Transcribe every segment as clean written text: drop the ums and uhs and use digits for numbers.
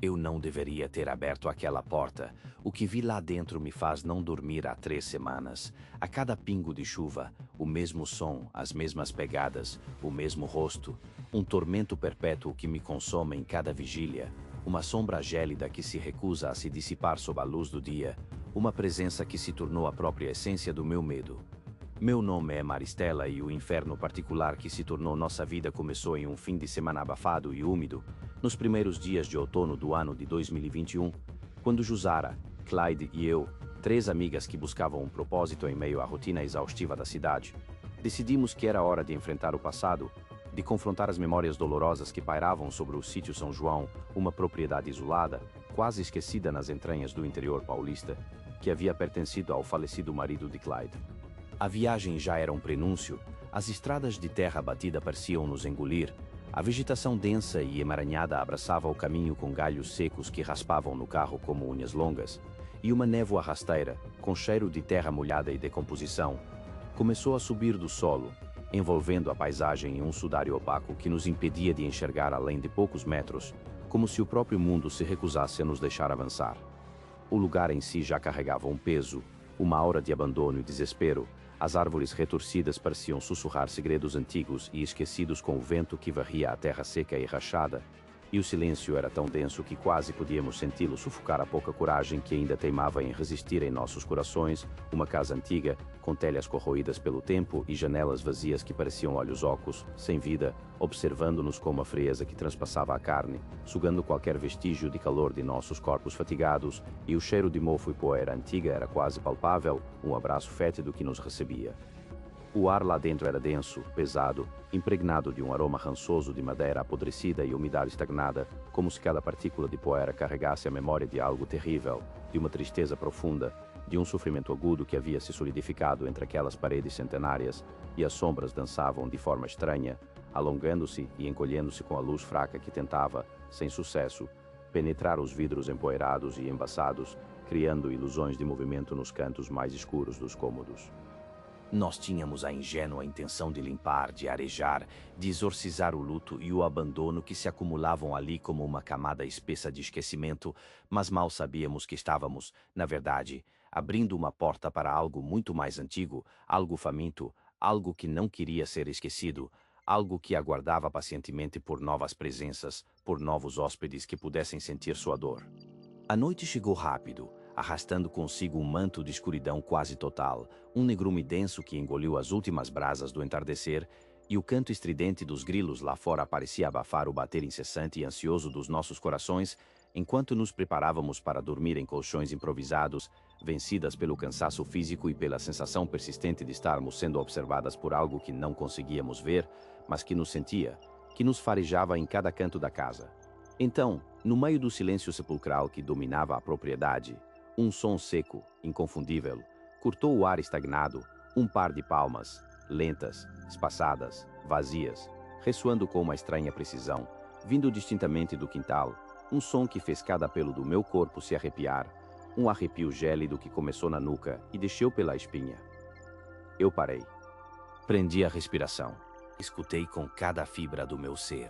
Eu não deveria ter aberto aquela porta. O que vi lá dentro me faz não dormir há 3 semanas. A cada pingo de chuva, o mesmo som, as mesmas pegadas, o mesmo rosto. Um tormento perpétuo que me consome em cada vigília. Uma sombra gélida que se recusa a se dissipar sob a luz do dia. Uma presença que se tornou a própria essência do meu medo. Meu nome é Maristela e o inferno particular que se tornou nossa vida começou em um fim de semana abafado e úmido, nos primeiros dias de outono do ano de 2021, quando Jusara, Clyde e eu, 3 amigas que buscavam um propósito em meio à rotina exaustiva da cidade, decidimos que era hora de enfrentar o passado, de confrontar as memórias dolorosas que pairavam sobre o sítio São João, uma propriedade isolada, quase esquecida nas entranhas do interior paulista, que havia pertencido ao falecido marido de Clyde. A viagem já era um prenúncio, as estradas de terra batida pareciam nos engolir, a vegetação densa e emaranhada abraçava o caminho com galhos secos que raspavam no carro como unhas longas, e uma névoa rasteira, com cheiro de terra molhada e decomposição, começou a subir do solo, envolvendo a paisagem em um sudário opaco que nos impedia de enxergar além de poucos metros, como se o próprio mundo se recusasse a nos deixar avançar. O lugar em si já carregava um peso, uma aura de abandono e desespero. As árvores retorcidas pareciam sussurrar segredos antigos e esquecidos com o vento que varria a terra seca e rachada, e o silêncio era tão denso que quase podíamos senti-lo sufocar a pouca coragem que ainda teimava em resistir em nossos corações, uma casa antiga, com telhas corroídas pelo tempo e janelas vazias que pareciam olhos ocos, sem vida, observando-nos com uma frieza que transpassava a carne, sugando qualquer vestígio de calor de nossos corpos fatigados, e o cheiro de mofo e poeira antiga era quase palpável, um abraço fétido que nos recebia. O ar lá dentro era denso, pesado, impregnado de um aroma rançoso de madeira apodrecida e umidade estagnada, como se cada partícula de poeira carregasse a memória de algo terrível, de uma tristeza profunda, de um sofrimento agudo que havia se solidificado entre aquelas paredes centenárias, e as sombras dançavam de forma estranha, alongando-se e encolhendo-se com a luz fraca que tentava, sem sucesso, penetrar os vidros empoeirados e embaçados, criando ilusões de movimento nos cantos mais escuros dos cômodos. Nós tínhamos a ingênua intenção de limpar, de arejar, de exorcizar o luto e o abandono que se acumulavam ali como uma camada espessa de esquecimento, mas mal sabíamos que estávamos, na verdade, abrindo uma porta para algo muito mais antigo, algo faminto, algo que não queria ser esquecido, algo que aguardava pacientemente por novas presenças, por novos hóspedes que pudessem sentir sua dor. A noite chegou rápido, arrastando consigo um manto de escuridão quase total, um negrume denso que engoliu as últimas brasas do entardecer, e o canto estridente dos grilos lá fora parecia abafar o bater incessante e ansioso dos nossos corações, enquanto nos preparávamos para dormir em colchões improvisados, vencidas pelo cansaço físico e pela sensação persistente de estarmos sendo observadas por algo que não conseguíamos ver, mas que nos sentia, que nos farejava em cada canto da casa. Então, no meio do silêncio sepulcral que dominava a propriedade, um som seco, inconfundível, cortou o ar estagnado, um par de palmas, lentas, espaçadas, vazias, ressoando com uma estranha precisão, vindo distintamente do quintal, um som que fez cada pelo do meu corpo se arrepiar, um arrepio gélido que começou na nuca e desceu pela espinha. Eu parei. Prendi a respiração. Escutei com cada fibra do meu ser.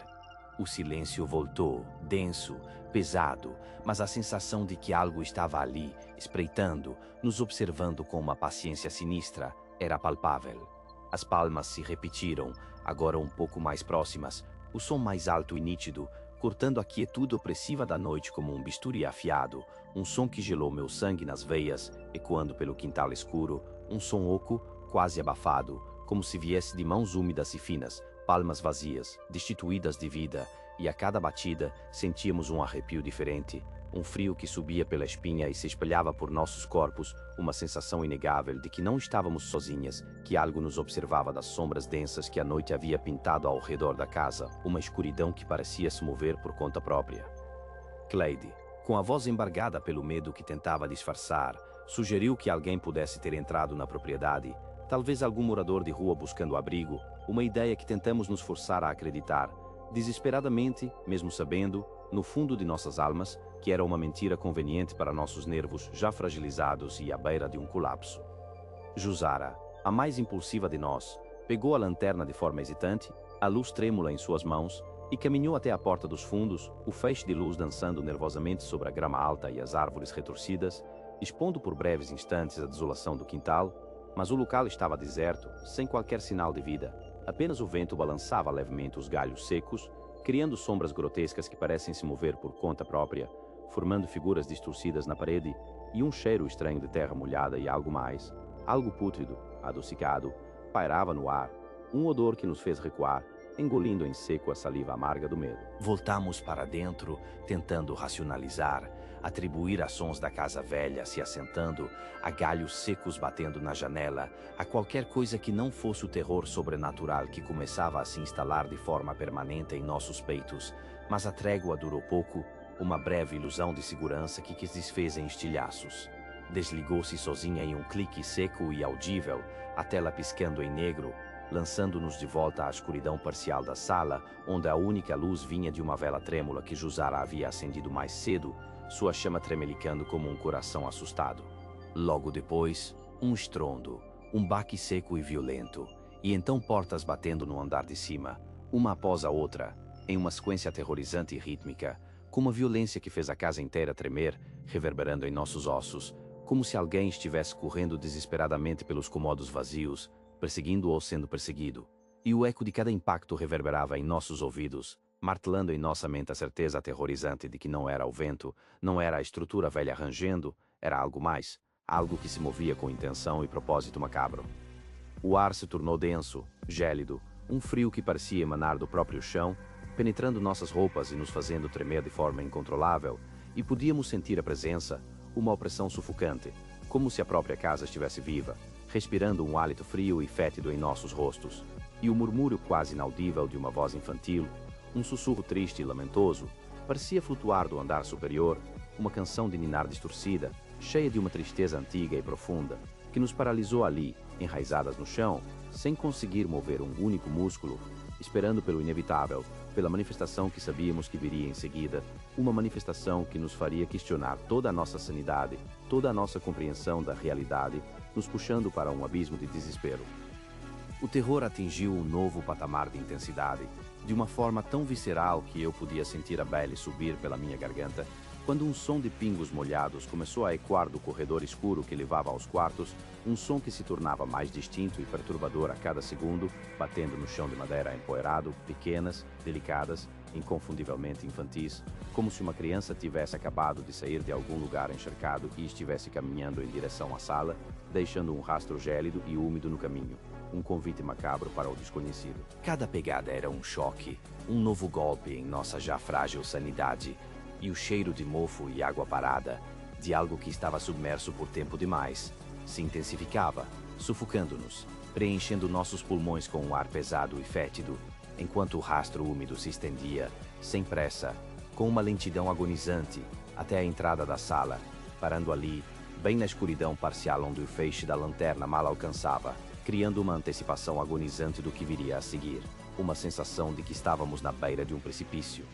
O silêncio voltou, denso, pesado, mas a sensação de que algo estava ali, espreitando, nos observando com uma paciência sinistra, era palpável. As palmas se repetiram, agora um pouco mais próximas, o som mais alto e nítido, cortando a quietude opressiva da noite como um bisturi afiado, um som que gelou meu sangue nas veias, ecoando pelo quintal escuro, um som oco, quase abafado, como se viesse de mãos úmidas e finas, palmas vazias, destituídas de vida, e a cada batida sentíamos um arrepio diferente, um frio que subia pela espinha e se espalhava por nossos corpos, uma sensação inegável de que não estávamos sozinhas, que algo nos observava das sombras densas que a noite havia pintado ao redor da casa, uma escuridão que parecia se mover por conta própria. Clyde, com a voz embargada pelo medo que tentava disfarçar, sugeriu que alguém pudesse ter entrado na propriedade, talvez algum morador de rua buscando abrigo, uma ideia que tentamos nos forçar a acreditar, desesperadamente, mesmo sabendo, no fundo de nossas almas, que era uma mentira conveniente para nossos nervos já fragilizados e à beira de um colapso. Jusara, a mais impulsiva de nós, pegou a lanterna de forma hesitante, a luz trêmula em suas mãos, E caminhou até a porta dos fundos, o feixe de luz dançando nervosamente sobre a grama alta e as árvores retorcidas, expondo por breves instantes a desolação do quintal, mas o local estava deserto, sem qualquer sinal de vida. Apenas o vento balançava levemente os galhos secos, criando sombras grotescas que parecem se mover por conta própria, formando figuras distorcidas na parede, e um cheiro estranho de terra molhada e algo mais, algo pútrido, adocicado, pairava no ar, um odor que nos fez recuar, engolindo em seco a saliva amarga do medo. Voltamos para dentro, tentando racionalizar, atribuir a sons da casa velha se assentando, a galhos secos batendo na janela, a qualquer coisa que não fosse o terror sobrenatural que começava a se instalar de forma permanente em nossos peitos. Mas a trégua durou pouco, uma breve ilusão de segurança que se desfez em estilhaços. Desligou-se sozinha em um clique seco e audível, a tela piscando em negro, lançando-nos de volta à escuridão parcial da sala, onde a única luz vinha de uma vela trêmula que Jusara havia acendido mais cedo, sua chama tremelicando como um coração assustado. Logo depois, um estrondo, um baque seco e violento, e então portas batendo no andar de cima, uma após a outra, em uma sequência aterrorizante e rítmica, com uma violência que fez a casa inteira tremer, reverberando em nossos ossos, como se alguém estivesse correndo desesperadamente pelos cômodos vazios, perseguindo ou sendo perseguido. E o eco de cada impacto reverberava em nossos ouvidos, martelando em nossa mente a certeza aterrorizante de que não era o vento, não era a estrutura velha rangendo, era algo mais, algo que se movia com intenção e propósito macabro. O ar se tornou denso, gélido, um frio que parecia emanar do próprio chão, penetrando nossas roupas e nos fazendo tremer de forma incontrolável, e podíamos sentir a presença, uma opressão sufocante, como se a própria casa estivesse viva, respirando um hálito frio e fétido em nossos rostos, e o murmúrio quase inaudível de uma voz infantil, um sussurro triste e lamentoso, parecia flutuar do andar superior, uma canção de ninar distorcida, cheia de uma tristeza antiga e profunda, que nos paralisou ali, enraizadas no chão, sem conseguir mover um único músculo, esperando pelo inevitável, pela manifestação que sabíamos que viria em seguida, uma manifestação que nos faria questionar toda a nossa sanidade, toda a nossa compreensão da realidade, nos puxando para um abismo de desespero. O terror atingiu um novo patamar de intensidade, de uma forma tão visceral que eu podia sentir a pele subir pela minha garganta, quando um som de pingos molhados começou a ecoar do corredor escuro que levava aos quartos, um som que se tornava mais distinto e perturbador a cada segundo, batendo no chão de madeira empoeirado, pequenas, delicadas, inconfundivelmente infantis, como se uma criança tivesse acabado de sair de algum lugar encharcado e estivesse caminhando em direção à sala, deixando um rastro gélido e úmido no caminho, um convite macabro para o desconhecido. Cada pegada era um choque, um novo golpe em nossa já frágil sanidade, e o cheiro de mofo e água parada, de algo que estava submerso por tempo demais, se intensificava, sufocando-nos, preenchendo nossos pulmões com um ar pesado e fétido, enquanto o rastro úmido se estendia, sem pressa, com uma lentidão agonizante, até a entrada da sala, parando ali, bem na escuridão parcial onde o feixe da lanterna mal alcançava, criando uma antecipação agonizante do que viria a seguir, uma sensação de que estávamos na beira de um precipício.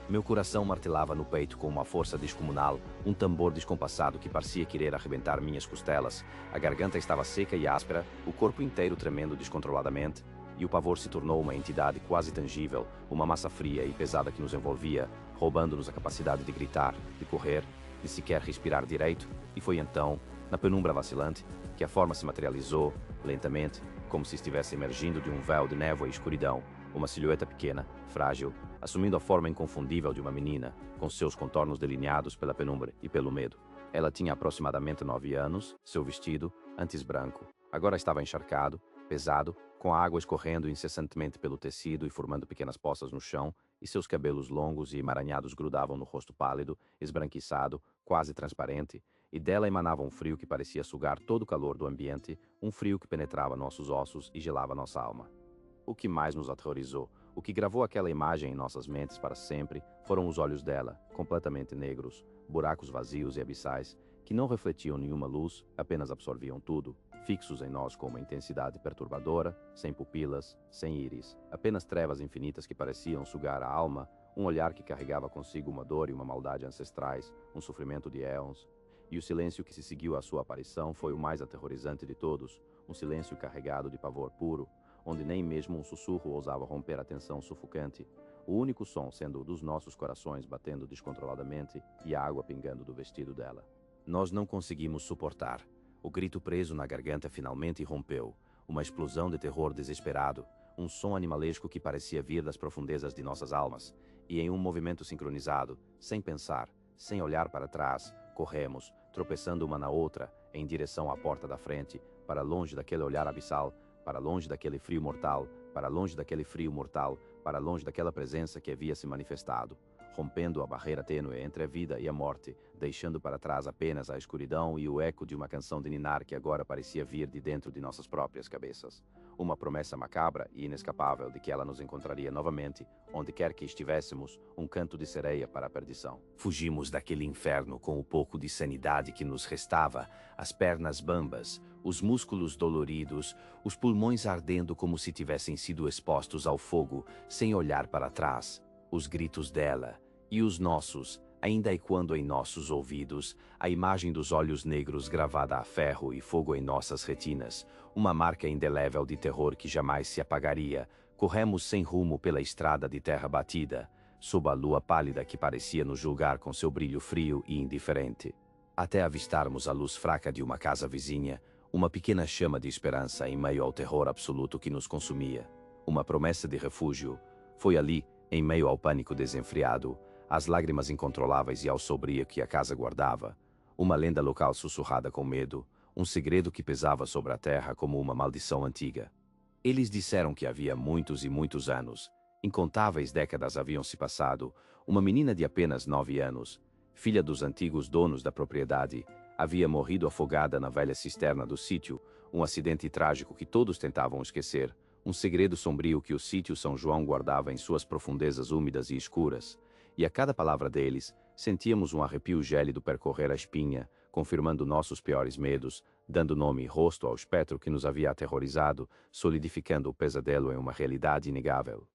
Meu coração martelava no peito com uma força descomunal, um tambor descompassado que parecia querer arrebentar minhas costelas. A garganta estava seca e áspera, o corpo inteiro tremendo descontroladamente, e o pavor se tornou uma entidade quase tangível, uma massa fria e pesada que nos envolvia, roubando-nos a capacidade de gritar, de correr, de sequer respirar direito, e foi então, na penumbra vacilante, que a forma se materializou, lentamente, como se estivesse emergindo de um véu de névoa e escuridão, uma silhueta pequena, frágil, assumindo a forma inconfundível de uma menina, com seus contornos delineados pela penumbra e pelo medo. Ela tinha aproximadamente 9 anos, seu vestido, antes branco, agora estava encharcado, pesado, com a água escorrendo incessantemente pelo tecido e formando pequenas poças no chão, e seus cabelos longos e emaranhados grudavam no rosto pálido, esbranquiçado, quase transparente, e dela emanava um frio que parecia sugar todo o calor do ambiente, um frio que penetrava nossos ossos e gelava nossa alma. O que mais nos aterrorizou, o que gravou aquela imagem em nossas mentes para sempre, foram os olhos dela, completamente negros, buracos vazios e abissais, que não refletiam nenhuma luz, apenas absorviam tudo, fixos em nós com uma intensidade perturbadora, sem pupilas, sem íris, apenas trevas infinitas que pareciam sugar a alma, um olhar que carregava consigo uma dor e uma maldade ancestrais, um sofrimento de éons. E o silêncio que se seguiu à sua aparição foi o mais aterrorizante de todos, um silêncio carregado de pavor puro, onde nem mesmo um sussurro ousava romper a tensão sufocante, o único som sendo o dos nossos corações batendo descontroladamente e a água pingando do vestido dela. Nós não conseguimos suportar. O grito preso na garganta finalmente rompeu. Uma explosão de terror desesperado, um som animalesco que parecia vir das profundezas de nossas almas, e em um movimento sincronizado, sem pensar, sem olhar para trás, corremos, tropeçando uma na outra, em direção à porta da frente, para longe daquele olhar abissal, para longe daquele frio mortal, para longe daquele frio mortal, para longe daquela presença que havia se manifestado, rompendo a barreira tênue entre a vida e a morte, deixando para trás apenas a escuridão e o eco de uma canção de ninar que agora parecia vir de dentro de nossas próprias cabeças. Uma promessa macabra e inescapável de que ela nos encontraria novamente, onde quer que estivéssemos, um canto de sereia para a perdição. Fugimos daquele inferno com o pouco de sanidade que nos restava, as pernas bambas, os músculos doloridos, os pulmões ardendo como se tivessem sido expostos ao fogo, sem olhar para trás. Os gritos dela e os nossos, ainda ecoando em nossos ouvidos, a imagem dos olhos negros gravada a ferro e fogo em nossas retinas, uma marca indelével de terror que jamais se apagaria. Corremos sem rumo pela estrada de terra batida, sob a lua pálida que parecia nos julgar com seu brilho frio e indiferente, até avistarmos a luz fraca de uma casa vizinha, uma pequena chama de esperança em meio ao terror absoluto que nos consumia, uma promessa de refúgio. Foi ali, em meio ao pânico desenfreado, às lágrimas incontroláveis e ao sombrio que a casa guardava, uma lenda local sussurrada com medo, um segredo que pesava sobre a terra como uma maldição antiga. Eles disseram que havia muitos e muitos anos, incontáveis décadas haviam se passado, uma menina de apenas 9 anos, filha dos antigos donos da propriedade, havia morrido afogada na velha cisterna do sítio, um acidente trágico que todos tentavam esquecer, um segredo sombrio que o sítio São João guardava em suas profundezas úmidas e escuras, e a cada palavra deles, sentíamos um arrepio gélido percorrer a espinha, confirmando nossos piores medos, dando nome e rosto ao espectro que nos havia aterrorizado, solidificando o pesadelo em uma realidade inegável.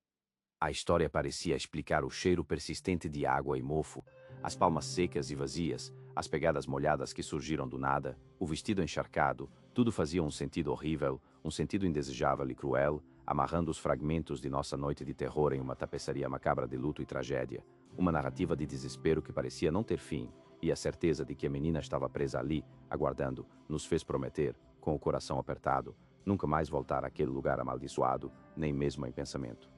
A história parecia explicar o cheiro persistente de água e mofo, as palmas secas e vazias, as pegadas molhadas que surgiram do nada, o vestido encharcado, tudo fazia um sentido horrível, um sentido indesejável e cruel, amarrando os fragmentos de nossa noite de terror em uma tapeçaria macabra de luto e tragédia, uma narrativa de desespero que parecia não ter fim, e a certeza de que a menina estava presa ali, aguardando, nos fez prometer, com o coração apertado, nunca mais voltar àquele lugar amaldiçoado, nem mesmo em pensamento.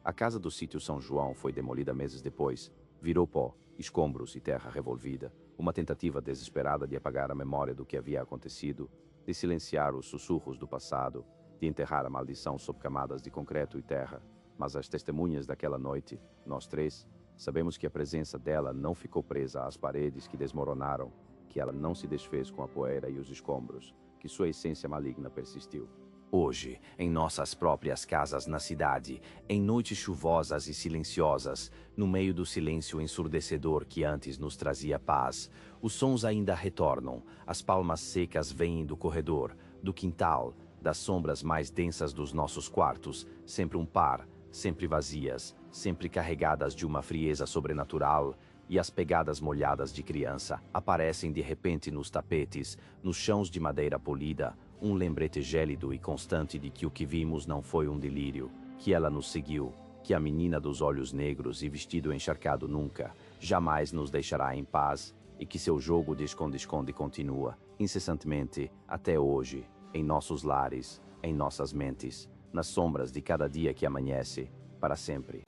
A casa do sítio São João foi demolida meses depois, virou pó, escombros e terra revolvida, uma tentativa desesperada de apagar a memória do que havia acontecido, de silenciar os sussurros do passado, de enterrar a maldição sob camadas de concreto e terra. Mas as testemunhas daquela noite, nós três, sabemos que a presença dela não ficou presa às paredes que desmoronaram, que ela não se desfez com a poeira e os escombros, que sua essência maligna persistiu. Hoje, em nossas próprias casas na cidade, em noites chuvosas e silenciosas, no meio do silêncio ensurdecedor que antes nos trazia paz, os sons ainda retornam, as palmas secas vêm do corredor, do quintal, das sombras mais densas dos nossos quartos, sempre um par, sempre vazias, sempre carregadas de uma frieza sobrenatural, e as pegadas molhadas de criança aparecem de repente nos tapetes, nos chãos de madeira polida, um lembrete gélido e constante de que o que vimos não foi um delírio, que ela nos seguiu, que a menina dos olhos negros e vestido encharcado nunca, jamais nos deixará em paz, e que seu jogo de esconde-esconde continua, incessantemente, até hoje, em nossos lares, em nossas mentes, nas sombras de cada dia que amanhece, para sempre.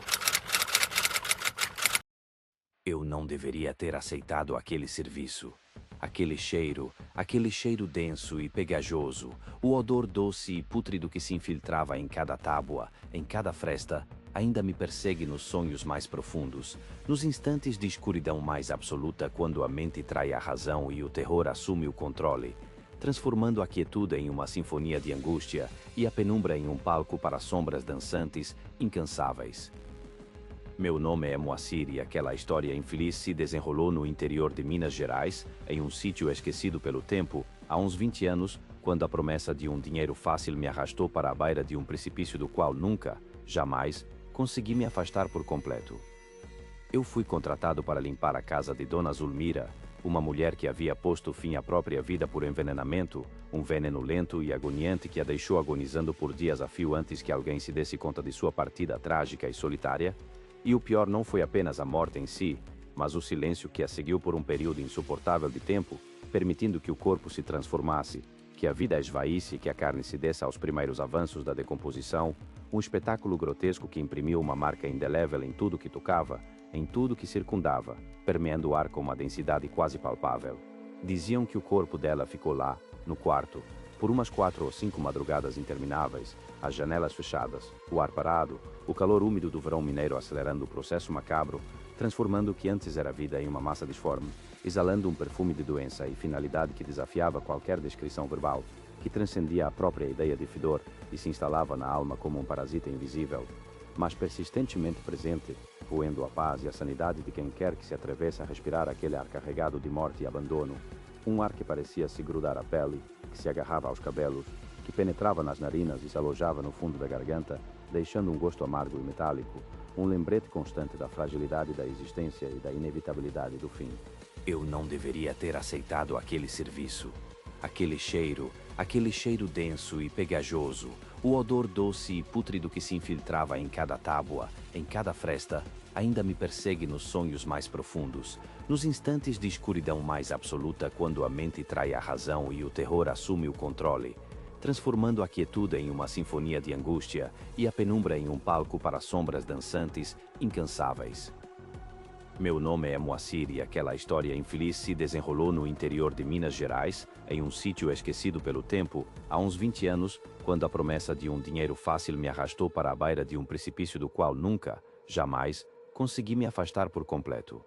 Eu não deveria ter aceitado aquele serviço. Aquele cheiro denso e pegajoso, o odor doce e pútrido que se infiltrava em cada tábua, em cada fresta, ainda me persegue nos sonhos mais profundos, nos instantes de escuridão mais absoluta, quando a mente trai a razão e o terror assume o controle, transformando a quietude em uma sinfonia de angústia e a penumbra em um palco para sombras dançantes, incansáveis. Meu nome é Moacir e aquela história infeliz se desenrolou no interior de Minas Gerais, em um sítio esquecido pelo tempo, há uns 20 anos, quando a promessa de um dinheiro fácil me arrastou para a beira de um precipício do qual nunca, jamais, consegui me afastar por completo. Eu fui contratado para limpar a casa de Dona Zulmira, uma mulher que havia posto fim à própria vida por envenenamento, um veneno lento e agoniante que a deixou agonizando por dias a fio antes que alguém se desse conta de sua partida trágica e solitária. E o pior não foi apenas a morte em si, mas o silêncio que a seguiu por um período insuportável de tempo, permitindo que o corpo se transformasse, que a vida esvaísse e que a carne se desse aos primeiros avanços da decomposição, um espetáculo grotesco que imprimiu uma marca indelével em tudo que tocava, em tudo que circundava, permeando o ar com uma densidade quase palpável. Diziam que o corpo dela ficou lá, no quarto, por umas 4 ou 5 madrugadas intermináveis, as janelas fechadas, o ar parado, o calor úmido do verão mineiro acelerando o processo macabro, transformando o que antes era vida em uma massa disforme, exalando um perfume de doença e finalidade que desafiava qualquer descrição verbal, que transcendia a própria ideia de fedor e se instalava na alma como um parasita invisível, mas persistentemente presente, roendo a paz e a sanidade de quem quer que se atrevesse a respirar aquele ar carregado de morte e abandono, um ar que parecia se grudar à pele, que se agarrava aos cabelos, que penetrava nas narinas e se alojava no fundo da garganta, deixando um gosto amargo e metálico, um lembrete constante da fragilidade da existência e da inevitabilidade do fim. Eu não deveria ter aceitado aquele serviço. Aquele cheiro denso e pegajoso, o odor doce e pútrido que se infiltrava em cada tábua, em cada fresta, ainda me persegue nos sonhos mais profundos, nos instantes de escuridão mais absoluta, quando a mente trai a razão e o terror assume o controle, transformando a quietude em uma sinfonia de angústia e a penumbra em um palco para sombras dançantes, incansáveis. Meu nome é Moacir e aquela história infeliz se desenrolou no interior de Minas Gerais, em um sítio esquecido pelo tempo, há uns 20 anos, quando a promessa de um dinheiro fácil me arrastou para a beira de um precipício do qual nunca, jamais, consegui me afastar por completo.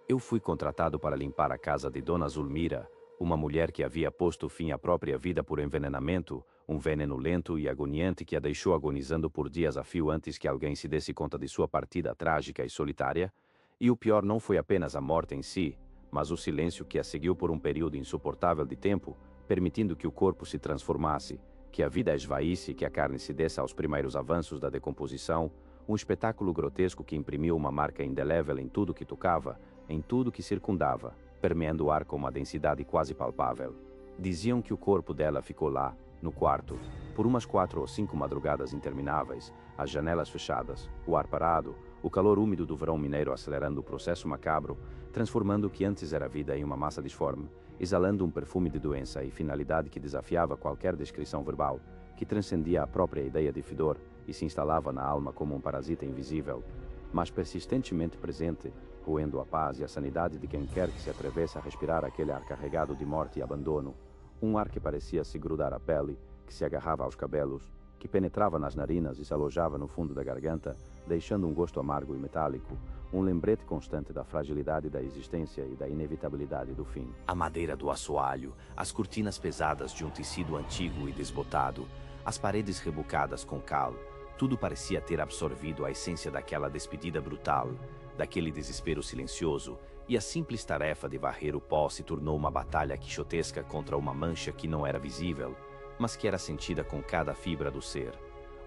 Eu fui contratado para limpar a casa de Dona Zulmira, uma mulher que havia posto fim à própria vida por envenenamento, um veneno lento e agoniante que a deixou agonizando por dias a fio antes que alguém se desse conta de sua partida trágica e solitária. E o pior não foi apenas a morte em si, mas o silêncio que a seguiu por um período insuportável de tempo, permitindo que o corpo se transformasse, que a vida esvaísse e que a carne se desse aos primeiros avanços da decomposição, um espetáculo grotesco que imprimiu uma marca indelével em tudo que tocava, em tudo que circundava, permeando o ar com uma densidade quase palpável. Diziam que o corpo dela ficou lá, no quarto, por umas 4 ou 5 madrugadas intermináveis, as janelas fechadas, o ar parado, o calor úmido do verão mineiro acelerando o processo macabro, transformando o que antes era vida em uma massa disforme, exalando um perfume de doença e finalidade que desafiava qualquer descrição verbal, que transcendia a própria ideia de fedor e se instalava na alma como um parasita invisível, mas persistentemente presente, roendo a paz e a sanidade de quem quer que se atrevesse a respirar aquele ar carregado de morte e abandono, um ar que parecia se grudar à pele, que se agarrava aos cabelos, que penetrava nas narinas e se alojava no fundo da garganta, deixando um gosto amargo e metálico, um lembrete constante da fragilidade da existência e da inevitabilidade do fim. A madeira do assoalho, as cortinas pesadas de um tecido antigo e desbotado, as paredes rebocadas com cal, tudo parecia ter absorvido a essência daquela despedida brutal, daquele desespero silencioso, e a simples tarefa de varrer o pó se tornou uma batalha quixotesca contra uma mancha que não era visível, mas que era sentida com cada fibra do ser.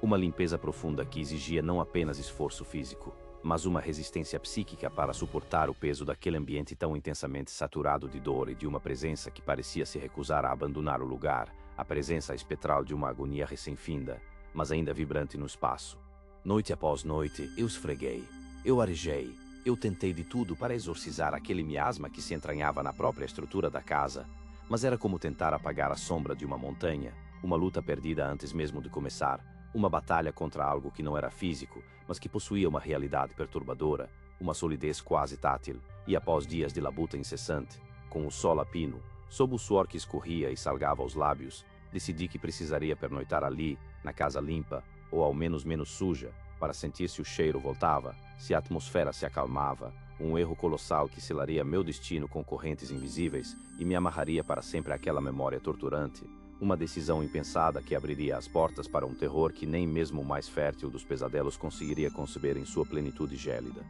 Uma limpeza profunda que exigia não apenas esforço físico, mas uma resistência psíquica para suportar o peso daquele ambiente tão intensamente saturado de dor e de uma presença que parecia se recusar a abandonar o lugar, a presença espectral de uma agonia recém-finda, mas ainda vibrante no espaço. Noite após noite, eu esfreguei, eu arejei, eu tentei de tudo para exorcizar aquele miasma que se entranhava na própria estrutura da casa, mas era como tentar apagar a sombra de uma montanha, uma luta perdida antes mesmo de começar, uma batalha contra algo que não era físico, mas que possuía uma realidade perturbadora, uma solidez quase tátil, e após dias de labuta incessante, com o sol a pino, sob o suor que escorria e salgava os lábios, decidi que precisaria pernoitar ali, na casa limpa, ou ao menos menos suja, para sentir se o cheiro voltava, se a atmosfera se acalmava, um erro colossal que selaria meu destino com correntes invisíveis e me amarraria para sempre àquela memória torturante, uma decisão impensada que abriria as portas para um terror que nem mesmo o mais fértil dos pesadelos conseguiria conceber em sua plenitude gélida.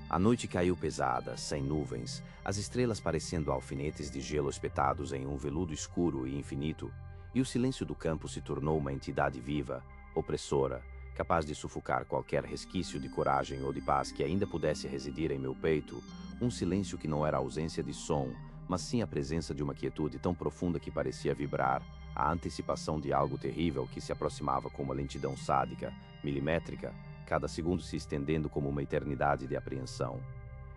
A noite caiu pesada, sem nuvens, as estrelas parecendo alfinetes de gelo espetados em um veludo escuro e infinito, e o silêncio do campo se tornou uma entidade viva, opressora, capaz de sufocar qualquer resquício de coragem ou de paz que ainda pudesse residir em meu peito, um silêncio que não era a ausência de som, mas sim a presença de uma quietude tão profunda que parecia vibrar, a antecipação de algo terrível que se aproximava com uma lentidão sádica, milimétrica, cada segundo se estendendo como uma eternidade de apreensão.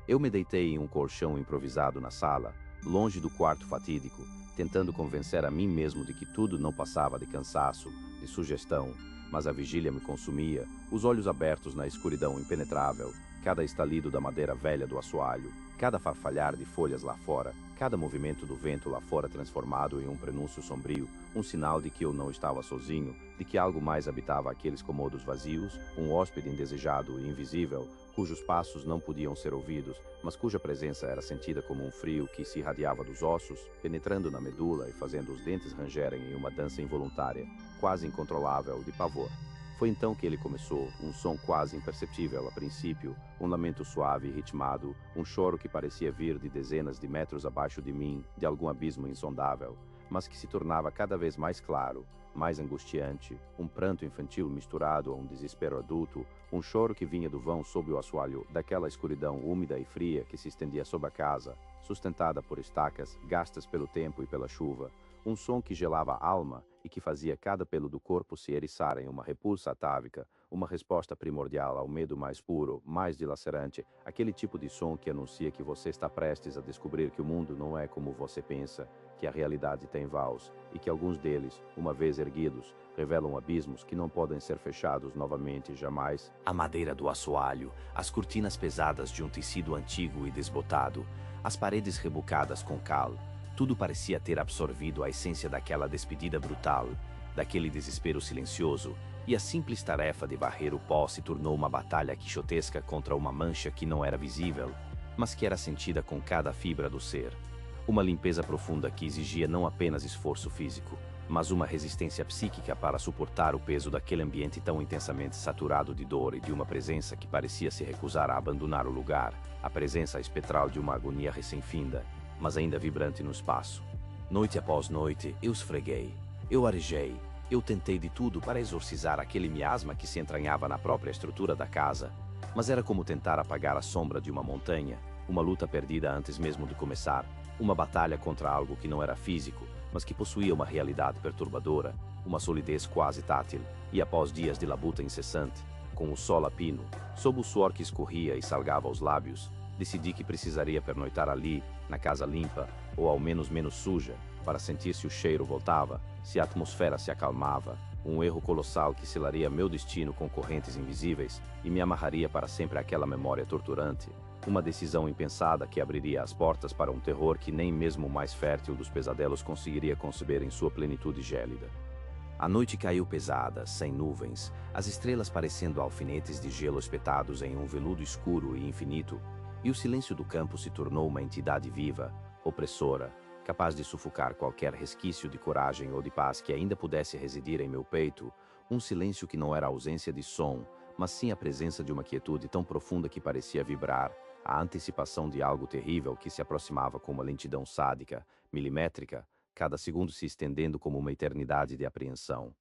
Eu me deitei em um colchão improvisado na sala, longe do quarto fatídico, tentando convencer a mim mesmo de que tudo não passava de cansaço, de sugestão, mas a vigília me consumia, os olhos abertos na escuridão impenetrável, cada estalido da madeira velha do assoalho, cada farfalhar de folhas lá fora, cada movimento do vento lá fora transformado em um prenúncio sombrio, um sinal de que eu não estava sozinho, de que algo mais habitava aqueles cômodos vazios, um hóspede indesejado e invisível, cujos passos não podiam ser ouvidos, mas cuja presença era sentida como um frio que se irradiava dos ossos, penetrando na medula e fazendo os dentes rangerem em uma dança involuntária, quase incontrolável, de pavor. Foi então que ele começou, um som quase imperceptível a princípio, um lamento suave e ritmado, um choro que parecia vir de dezenas de metros abaixo de mim, de algum abismo insondável, mas que se tornava cada vez mais claro, mais angustiante, um pranto infantil misturado a um desespero adulto, um choro que vinha do vão sob o assoalho, daquela escuridão úmida e fria que se estendia sob a casa, sustentada por estacas, gastas pelo tempo e pela chuva, um som que gelava a alma e que fazia cada pelo do corpo se eriçar em uma repulsa atávica, uma resposta primordial ao medo mais puro, mais dilacerante, aquele tipo de som que anuncia que você está prestes a descobrir que o mundo não é como você pensa, que a realidade tem vaus, e que alguns deles, uma vez erguidos, revelam abismos que não podem ser fechados novamente jamais. A madeira do assoalho, as cortinas pesadas de um tecido antigo e desbotado, as paredes rebocadas com cal, tudo parecia ter absorvido a essência daquela despedida brutal, daquele desespero silencioso, e a simples tarefa de varrer o pó se tornou uma batalha quixotesca contra uma mancha que não era visível, mas que era sentida com cada fibra do ser. Uma limpeza profunda que exigia não apenas esforço físico, mas uma resistência psíquica para suportar o peso daquele ambiente tão intensamente saturado de dor e de uma presença que parecia se recusar a abandonar o lugar, a presença espectral de uma agonia recém-finda, mas ainda vibrante no espaço. Noite após noite, eu esfreguei, eu arejei, eu tentei de tudo para exorcizar aquele miasma que se entranhava na própria estrutura da casa, mas era como tentar apagar a sombra de uma montanha, uma luta perdida antes mesmo de começar, uma batalha contra algo que não era físico, mas que possuía uma realidade perturbadora, uma solidez quase tátil, e após dias de labuta incessante, com o sol a pino, sob o suor que escorria e salgava os lábios, decidi que precisaria pernoitar ali, na casa limpa, ou ao menos menos suja, para sentir se o cheiro voltava, se a atmosfera se acalmava, um erro colossal que selaria meu destino com correntes invisíveis e me amarraria para sempre àquela memória torturante, uma decisão impensada que abriria as portas para um terror que nem mesmo o mais fértil dos pesadelos conseguiria conceber em sua plenitude gélida. A noite caiu pesada, sem nuvens, as estrelas parecendo alfinetes de gelo espetados em um veludo escuro e infinito, e o silêncio do campo se tornou uma entidade viva, opressora, capaz de sufocar qualquer resquício de coragem ou de paz que ainda pudesse residir em meu peito, um silêncio que não era a ausência de som, mas sim a presença de uma quietude tão profunda que parecia vibrar, a antecipação de algo terrível que se aproximava com uma lentidão sádica, milimétrica, cada segundo se estendendo como uma eternidade de apreensão.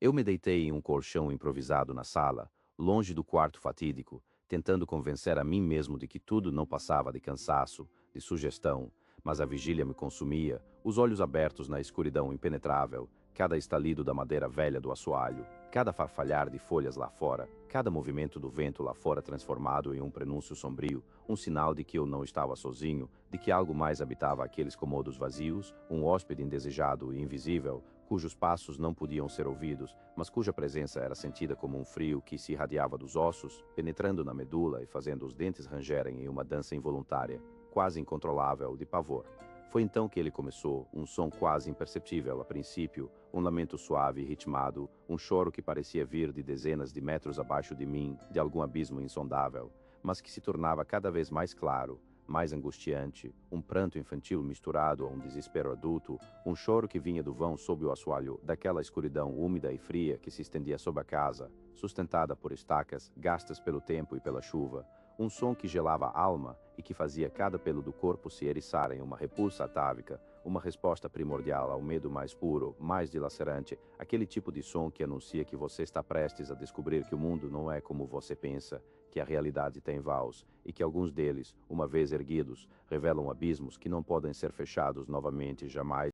Eu me deitei em um colchão improvisado na sala, longe do quarto fatídico, tentando convencer a mim mesmo de que tudo não passava de cansaço, de sugestão, mas a vigília me consumia, os olhos abertos na escuridão impenetrável, cada estalido da madeira velha do assoalho, cada farfalhar de folhas lá fora, cada movimento do vento lá fora transformado em um prenúncio sombrio, um sinal de que eu não estava sozinho, de que algo mais habitava aqueles cômodos vazios, um hóspede indesejado e invisível, cujos passos não podiam ser ouvidos, mas cuja presença era sentida como um frio que se irradiava dos ossos, penetrando na medula e fazendo os dentes rangerem em uma dança involuntária, quase incontrolável, de pavor. Foi então que ele começou, um som quase imperceptível a princípio, um lamento suave e ritmado, um choro que parecia vir de dezenas de metros abaixo de mim, de algum abismo insondável, mas que se tornava cada vez mais claro, mais angustiante, um pranto infantil misturado a um desespero adulto, um choro que vinha do vão sob o assoalho, daquela escuridão úmida e fria que se estendia sob a casa, sustentada por estacas, gastas pelo tempo e pela chuva, um som que gelava a alma e que fazia cada pelo do corpo se eriçar em uma repulsa atávica, uma resposta primordial ao medo mais puro, mais dilacerante, aquele tipo de som que anuncia que você está prestes a descobrir que o mundo não é como você pensa, que a realidade tem vaus, e que alguns deles, uma vez erguidos, revelam abismos que não podem ser fechados novamente jamais.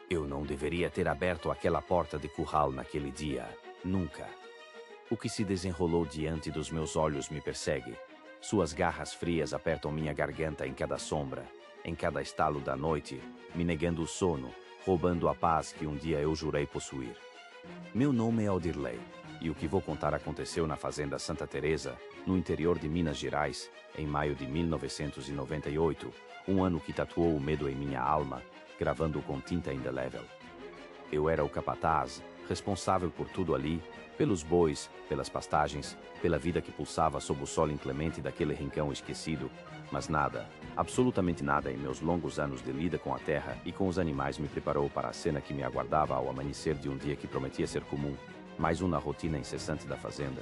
Eu não deveria ter aberto aquela porta de curral naquele dia. Nunca. O que se desenrolou diante dos meus olhos me persegue. Suas garras frias apertam minha garganta em cada sombra, em cada estalo da noite, me negando o sono, roubando a paz que um dia eu jurei possuir. Meu nome é Aldirley, e o que vou contar aconteceu na fazenda Santa Teresa, no interior de Minas Gerais, em maio de 1998, um ano que tatuou o medo em minha alma, gravando com tinta indelével. Eu era o capataz, responsável por tudo ali, pelos bois, pelas pastagens, pela vida que pulsava sob o sol inclemente daquele rincão esquecido, mas nada, absolutamente nada em meus longos anos de lida com a terra e com os animais me preparou para a cena que me aguardava ao amanhecer de um dia que prometia ser comum, mais um na rotina incessante da fazenda.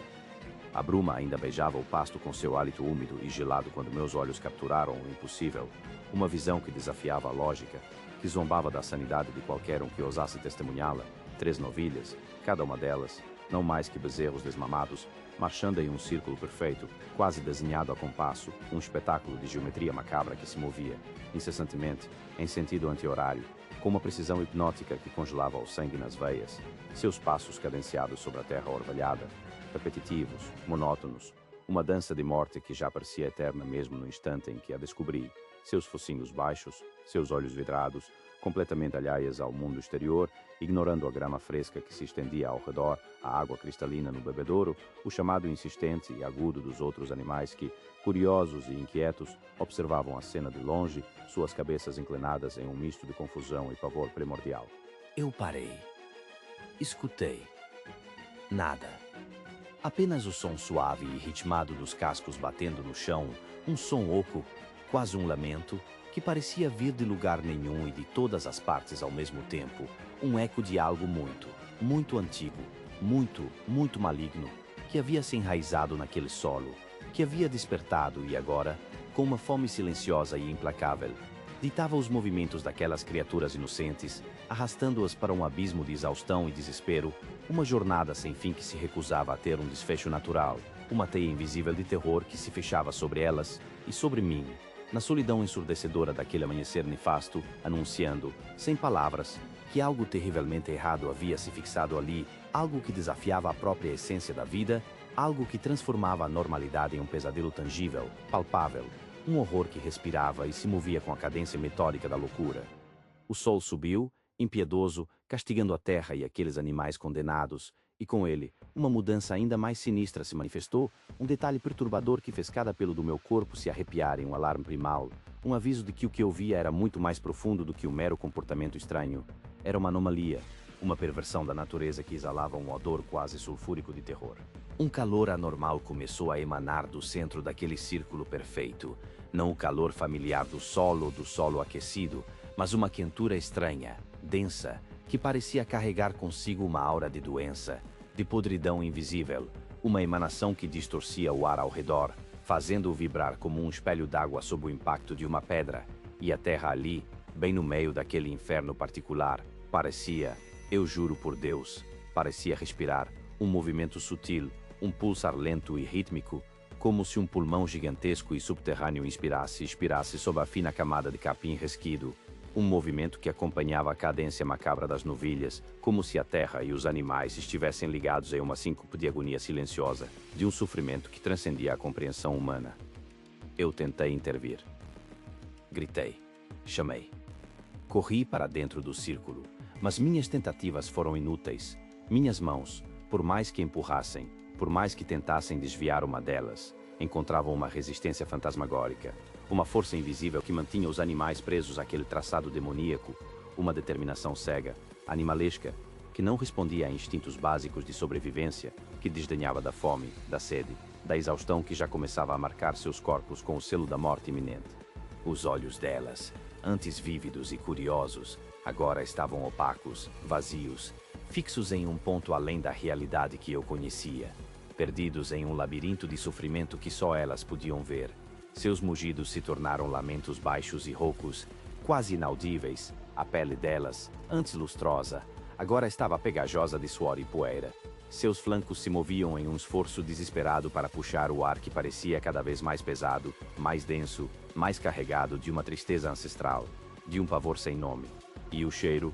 A bruma ainda beijava o pasto com seu hálito úmido e gelado quando meus olhos capturaram o impossível, uma visão que desafiava a lógica, que zombava da sanidade de qualquer um que ousasse testemunhá-la. 3 novilhas, cada uma delas, não mais que bezerros desmamados, marchando em um círculo perfeito, quase desenhado a compasso, um espetáculo de geometria macabra que se movia, incessantemente, em sentido anti-horário, com uma precisão hipnótica que congelava o sangue nas veias, seus passos cadenciados sobre a terra orvalhada, repetitivos, monótonos, uma dança de morte que já parecia eterna mesmo no instante em que a descobri, seus focinhos baixos, seus olhos vidrados, completamente alheias ao mundo exterior, ignorando a grama fresca que se estendia ao redor, a água cristalina no bebedouro, o chamado insistente e agudo dos outros animais que, curiosos e inquietos, observavam a cena de longe, suas cabeças inclinadas em um misto de confusão e pavor primordial. Eu parei. Escutei. Nada. Apenas o som suave e ritmado dos cascos batendo no chão, um som oco, quase um lamento, que parecia vir de lugar nenhum e de todas as partes ao mesmo tempo, um eco de algo muito, muito antigo, muito maligno, que havia se enraizado naquele solo, que havia despertado e agora, com uma fome silenciosa e implacável, ditava os movimentos daquelas criaturas inocentes, arrastando-as para um abismo de exaustão e desespero, uma jornada sem fim que se recusava a ter um desfecho natural, uma teia invisível de terror que se fechava sobre elas e sobre mim, na solidão ensurdecedora daquele amanhecer nefasto, anunciando, sem palavras, que algo terrivelmente errado havia se fixado ali, algo que desafiava a própria essência da vida, algo que transformava a normalidade em um pesadelo tangível, palpável, um horror que respirava e se movia com a cadência metódica da loucura. O sol subiu, impiedoso, castigando a terra e aqueles animais condenados, e com ele, uma mudança ainda mais sinistra se manifestou, um detalhe perturbador que fez cada pelo do meu corpo se arrepiar em um alarme primal, um aviso de que o que eu via era muito mais profundo do que um mero comportamento estranho. Era uma anomalia, uma perversão da natureza que exalava um odor quase sulfúrico de terror. Um calor anormal começou a emanar do centro daquele círculo perfeito, não o calor familiar do solo aquecido, mas uma quentura estranha, densa, que parecia carregar consigo uma aura de doença, de podridão invisível, uma emanação que distorcia o ar ao redor, fazendo-o vibrar como um espelho d'água sob o impacto de uma pedra, e a terra ali, bem no meio daquele inferno particular, parecia, eu juro por Deus, parecia respirar, um movimento sutil, um pulsar lento e rítmico, como se um pulmão gigantesco e subterrâneo inspirasse e expirasse sob a fina camada de capim resquido, um movimento que acompanhava a cadência macabra das novilhas, como se a terra e os animais estivessem ligados em uma síncope de agonia silenciosa, de um sofrimento que transcendia a compreensão humana. Eu tentei intervir. Gritei. Chamei. Corri para dentro do círculo, mas minhas tentativas foram inúteis. Minhas mãos, por mais que empurrassem, por mais que tentassem desviar uma delas, encontravam uma resistência fantasmagórica, uma força invisível que mantinha os animais presos àquele traçado demoníaco, uma determinação cega, animalesca, que não respondia a instintos básicos de sobrevivência, que desdenhava da fome, da sede, da exaustão que já começava a marcar seus corpos com o selo da morte iminente. Os olhos delas, antes vívidos e curiosos, agora estavam opacos, vazios, fixos em um ponto além da realidade que eu conhecia, perdidos em um labirinto de sofrimento que só elas podiam ver. Seus mugidos se tornaram lamentos baixos e roucos, quase inaudíveis. A pele delas, antes lustrosa, agora estava pegajosa de suor e poeira. Seus flancos se moviam em um esforço desesperado para puxar o ar que parecia cada vez mais pesado, mais denso, mais carregado de uma tristeza ancestral, de um pavor sem nome. E o cheiro,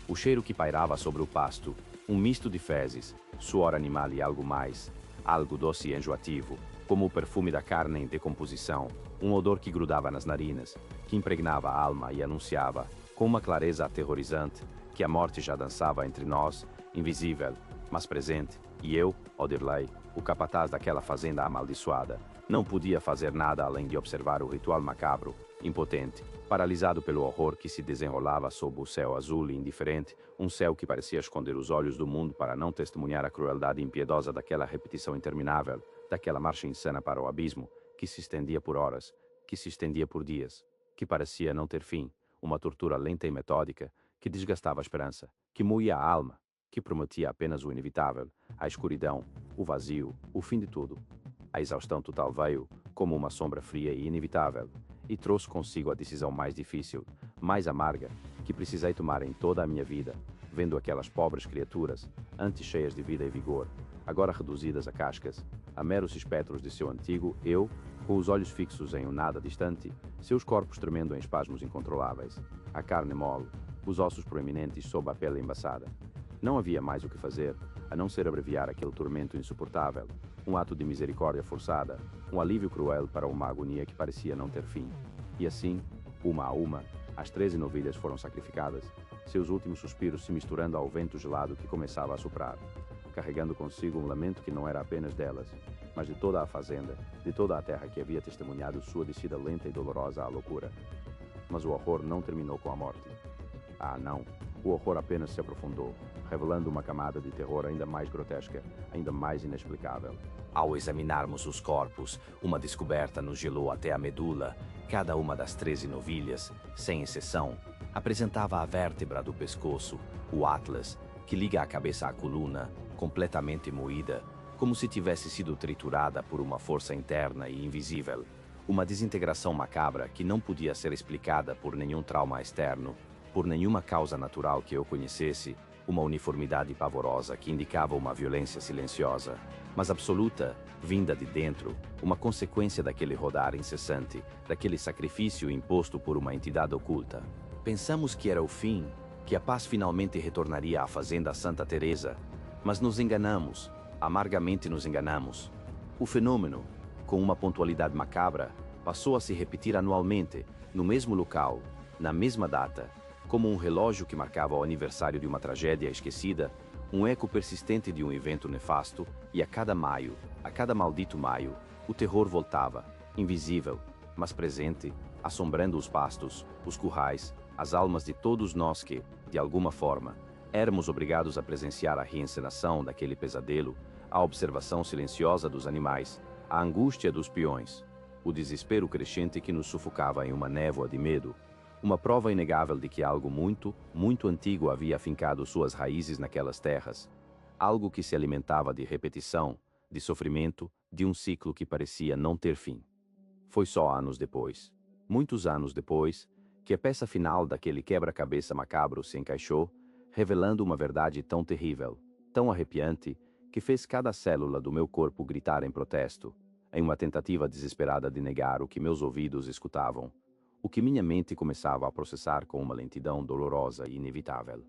o cheiro que pairava sobre o pasto, Um misto de fezes, suor animal e algo mais, algo doce e enjoativo, como o perfume da carne em decomposição, um odor que grudava nas narinas, que impregnava a alma e anunciava, com uma clareza aterrorizante, que a morte já dançava entre nós, invisível, mas presente, e eu, Odirley, o capataz daquela fazenda amaldiçoada, não podia fazer nada além de observar o ritual macabro, impotente, paralisado pelo horror que se desenrolava sob o céu azul e indiferente, um céu que parecia esconder os olhos do mundo para não testemunhar a crueldade impiedosa daquela repetição interminável, daquela marcha insana para o abismo, que se estendia por horas, que se estendia por dias, que parecia não ter fim, uma tortura lenta e metódica, que desgastava a esperança, que moía a alma, que prometia apenas o inevitável, a escuridão, o vazio, o fim de tudo. A exaustão total veio, como uma sombra fria e inevitável, e trouxe consigo a decisão mais difícil, mais amarga, que precisei tomar em toda a minha vida, vendo aquelas pobres criaturas, antes cheias de vida e vigor, agora reduzidas a cascas, a meros espectros de seu antigo eu, com os olhos fixos em um nada distante, seus corpos tremendo em espasmos incontroláveis, a carne mole, os ossos proeminentes sob a pele embaçada. Não havia mais o que fazer, a não ser abreviar aquele tormento insuportável, um ato de misericórdia forçada, um alívio cruel para uma agonia que parecia não ter fim. E assim, uma a uma, as 13 novilhas foram sacrificadas, seus últimos suspiros se misturando ao vento gelado que começava a soprar, carregando consigo um lamento que não era apenas delas, mas de toda a fazenda, de toda a terra que havia testemunhado sua descida lenta e dolorosa à loucura. Mas o horror não terminou com a morte. Ah, não. O horror apenas se aprofundou, revelando uma camada de terror ainda mais grotesca, ainda mais inexplicável. Ao examinarmos os corpos, uma descoberta nos gelou até a medula. Cada uma das 13 novilhas, sem exceção, apresentava a vértebra do pescoço, o atlas, que liga a cabeça à coluna, completamente moída, como se tivesse sido triturada por uma força interna e invisível. Uma desintegração macabra que não podia ser explicada por nenhum trauma externo, por nenhuma causa natural que eu conhecesse, uma uniformidade pavorosa que indicava uma violência silenciosa, mas absoluta, vinda de dentro, uma consequência daquele rodar incessante, daquele sacrifício imposto por uma entidade oculta. Pensamos que era o fim, que a paz finalmente retornaria à fazenda Santa Teresa, mas nos enganamos, amargamente nos enganamos. O fenômeno, com uma pontualidade macabra, passou a se repetir anualmente, no mesmo local, na mesma data, como um relógio que marcava o aniversário de uma tragédia esquecida, um eco persistente de um evento nefasto, e a cada maio, a cada maldito maio, o terror voltava, invisível, mas presente, assombrando os pastos, os currais, as almas de todos nós que, de alguma forma, éramos obrigados a presenciar a reencenação daquele pesadelo, a observação silenciosa dos animais, a angústia dos peões, o desespero crescente que nos sufocava em uma névoa de medo, uma prova inegável de que algo muito, muito antigo havia afincado suas raízes naquelas terras, algo que se alimentava de repetição, de sofrimento, de um ciclo que parecia não ter fim. Foi só anos depois, muitos anos depois, que a peça final daquele quebra-cabeça macabro se encaixou, revelando uma verdade tão terrível, tão arrepiante, que fez cada célula do meu corpo gritar em protesto, em uma tentativa desesperada de negar o que meus ouvidos escutavam, o que minha mente começava a processar com uma lentidão dolorosa e inevitável.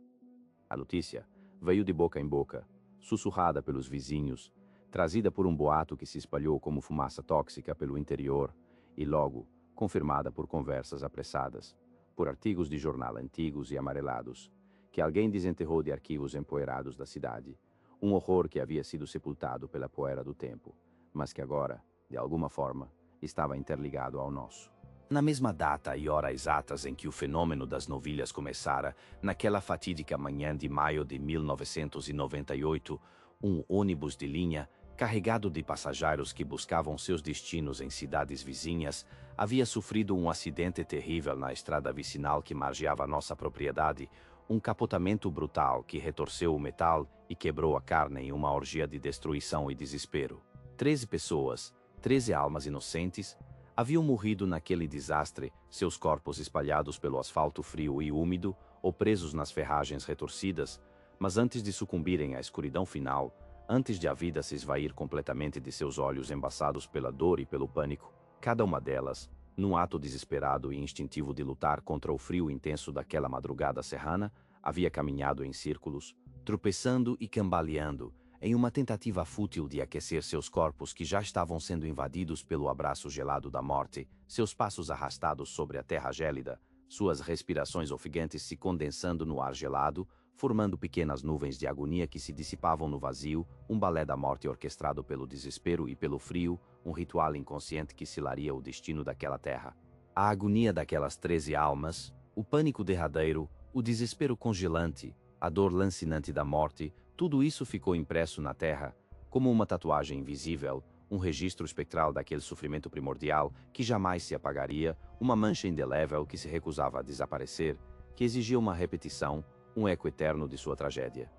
A notícia veio de boca em boca, sussurrada pelos vizinhos, trazida por um boato que se espalhou como fumaça tóxica pelo interior e logo confirmada por conversas apressadas, por artigos de jornal antigos e amarelados, que alguém desenterrou de arquivos empoeirados da cidade, um horror que havia sido sepultado pela poeira do tempo, mas que agora, de alguma forma, estava interligado ao nosso. Na mesma data e hora exatas em que o fenômeno das novilhas começara, naquela fatídica manhã de maio de 1998, um ônibus de linha, carregado de passageiros que buscavam seus destinos em cidades vizinhas, havia sofrido um acidente terrível na estrada vicinal que margeava nossa propriedade, um capotamento brutal que retorceu o metal e quebrou a carne em uma orgia de destruição e desespero. 13 pessoas, 13 almas inocentes, haviam morrido naquele desastre, seus corpos espalhados pelo asfalto frio e úmido ou presos nas ferragens retorcidas, mas antes de sucumbirem à escuridão final, antes de a vida se esvair completamente de seus olhos embaçados pela dor e pelo pânico, cada uma delas, num ato desesperado e instintivo de lutar contra o frio intenso daquela madrugada serrana, havia caminhado em círculos, tropeçando e cambaleando, em uma tentativa fútil de aquecer seus corpos que já estavam sendo invadidos pelo abraço gelado da morte, seus passos arrastados sobre a terra gélida, suas respirações ofegantes se condensando no ar gelado, formando pequenas nuvens de agonia que se dissipavam no vazio, um balé da morte orquestrado pelo desespero e pelo frio, um ritual inconsciente que selaria o destino daquela terra. A agonia daquelas 13 almas, o pânico derradeiro, o desespero congelante, a dor lancinante da morte, tudo isso ficou impresso na terra, como uma tatuagem invisível, um registro espectral daquele sofrimento primordial que jamais se apagaria, uma mancha indelével que se recusava a desaparecer, que exigia uma repetição, um eco eterno de sua tragédia.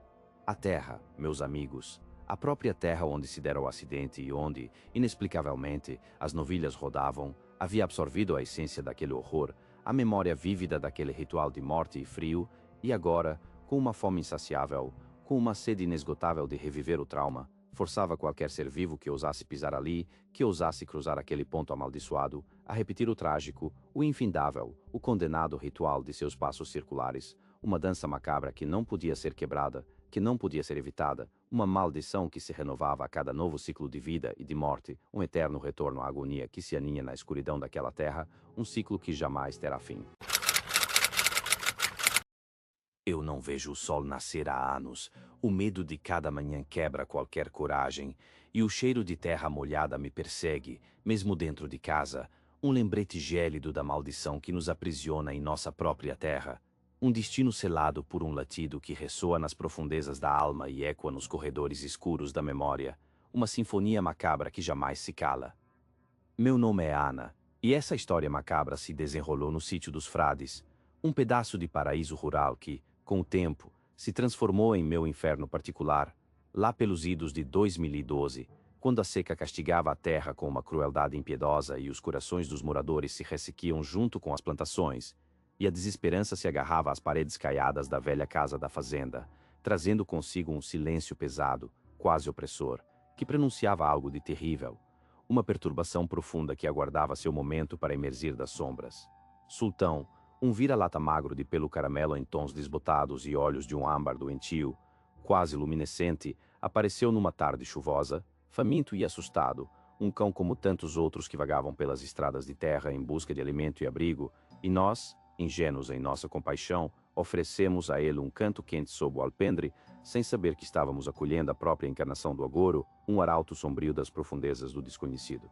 A terra, meus amigos, a própria terra onde se dera o acidente e onde, inexplicavelmente, as novilhas rodavam, havia absorvido a essência daquele horror, a memória vívida daquele ritual de morte e frio, e agora, com uma fome insaciável, com uma sede inesgotável de reviver o trauma, forçava qualquer ser vivo que ousasse pisar ali, que ousasse cruzar aquele ponto amaldiçoado, a repetir o trágico, o infindável, o condenado ritual de seus passos circulares, uma dança macabra que não podia ser quebrada, que não podia ser evitada, uma maldição que se renovava a cada novo ciclo de vida e de morte, um eterno retorno à agonia que se aninha na escuridão daquela terra, um ciclo que jamais terá fim. Eu não vejo o sol nascer há anos, o medo de cada manhã quebra qualquer coragem, e o cheiro de terra molhada me persegue, mesmo dentro de casa, um lembrete gélido da maldição que nos aprisiona em nossa própria terra, um destino selado por um latido que ressoa nas profundezas da alma e ecoa nos corredores escuros da memória, uma sinfonia macabra que jamais se cala. Meu nome é Ana, e essa história macabra se desenrolou no sítio dos Frades, um pedaço de paraíso rural que, com o tempo, se transformou em meu inferno particular, lá pelos idos de 2012, quando a seca castigava a terra com uma crueldade impiedosa e os corações dos moradores se ressequiam junto com as plantações, e a desesperança se agarrava às paredes caiadas da velha casa da fazenda, trazendo consigo um silêncio pesado, quase opressor, que pronunciava algo de terrível, uma perturbação profunda que aguardava seu momento para emergir das sombras. Sultão, um vira-lata magro de pelo caramelo em tons desbotados e olhos de um âmbar doentio, quase luminescente, apareceu numa tarde chuvosa, faminto e assustado, um cão como tantos outros que vagavam pelas estradas de terra em busca de alimento e abrigo, e nós, ingênuos em nossa compaixão, oferecemos a ele um canto quente sob o alpendre, sem saber que estávamos acolhendo a própria encarnação do agouro, um arauto sombrio das profundezas do desconhecido.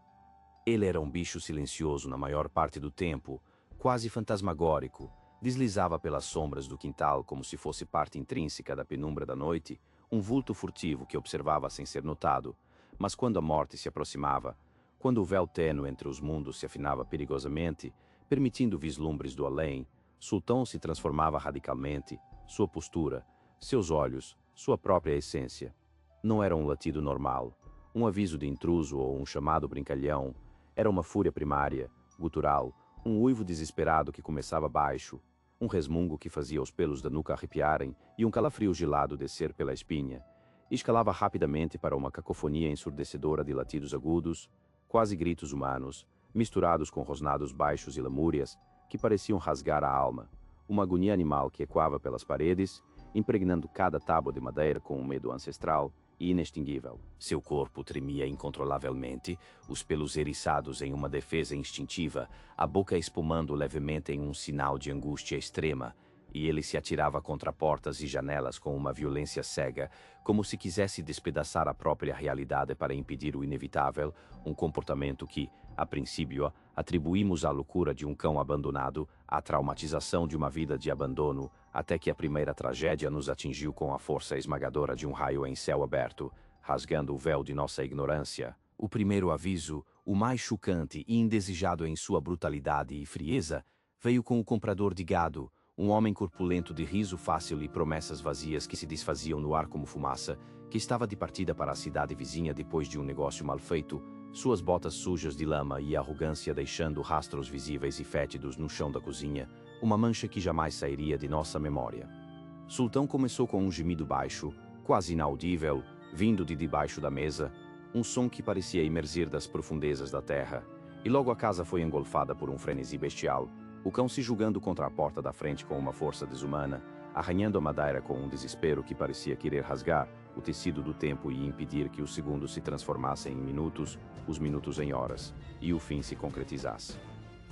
Ele era um bicho silencioso na maior parte do tempo, quase fantasmagórico, deslizava pelas sombras do quintal como se fosse parte intrínseca da penumbra da noite, um vulto furtivo que observava sem ser notado, mas quando a morte se aproximava, quando o véu tênue entre os mundos se afinava perigosamente, permitindo vislumbres do além, Sultão se transformava radicalmente, sua postura, seus olhos, sua própria essência. Não era um latido normal, um aviso de intruso ou um chamado brincalhão, era uma fúria primária, gutural, um uivo desesperado que começava baixo, um resmungo que fazia os pelos da nuca arrepiarem e um calafrio gelado descer pela espinha, e escalava rapidamente para uma cacofonia ensurdecedora de latidos agudos, quase gritos humanos, misturados com rosnados baixos e lamúrias, que pareciam rasgar a alma, uma agonia animal que ecoava pelas paredes, impregnando cada tábua de madeira com um medo ancestral e inextinguível. Seu corpo tremia incontrolavelmente, os pelos eriçados em uma defesa instintiva, a boca espumando levemente em um sinal de angústia extrema, e ele se atirava contra portas e janelas com uma violência cega, como se quisesse despedaçar a própria realidade para impedir o inevitável, um comportamento que, a princípio, atribuímos à loucura de um cão abandonado, à traumatização de uma vida de abandono, até que a primeira tragédia nos atingiu com a força esmagadora de um raio em céu aberto, rasgando o véu de nossa ignorância. O primeiro aviso, o mais chocante e indesejado em sua brutalidade e frieza, veio com o comprador de gado, um homem corpulento de riso fácil e promessas vazias que se desfaziam no ar como fumaça, que estava de partida para a cidade vizinha depois de um negócio mal feito, suas botas sujas de lama e arrogância deixando rastros visíveis e fétidos no chão da cozinha, uma mancha que jamais sairia de nossa memória. Sultão começou com um gemido baixo, quase inaudível, vindo de debaixo da mesa, um som que parecia emergir das profundezas da terra, e logo a casa foi engolfada por um frenesi bestial, o cão se julgando contra a porta da frente com uma força desumana, arranhando a madeira com um desespero que parecia querer rasgar o tecido do tempo e impedir que os segundos se transformassem em minutos, os minutos em horas, e o fim se concretizasse.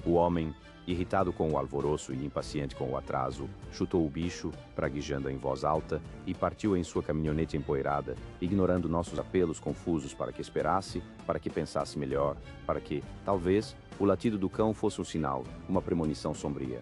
O homem, irritado com o alvoroço e impaciente com o atraso, chutou o bicho, praguejando em voz alta, e partiu em sua caminhonete empoeirada, ignorando nossos apelos confusos para que esperasse, para que pensasse melhor, para que, talvez, o latido do cão fosse um sinal, uma premonição sombria.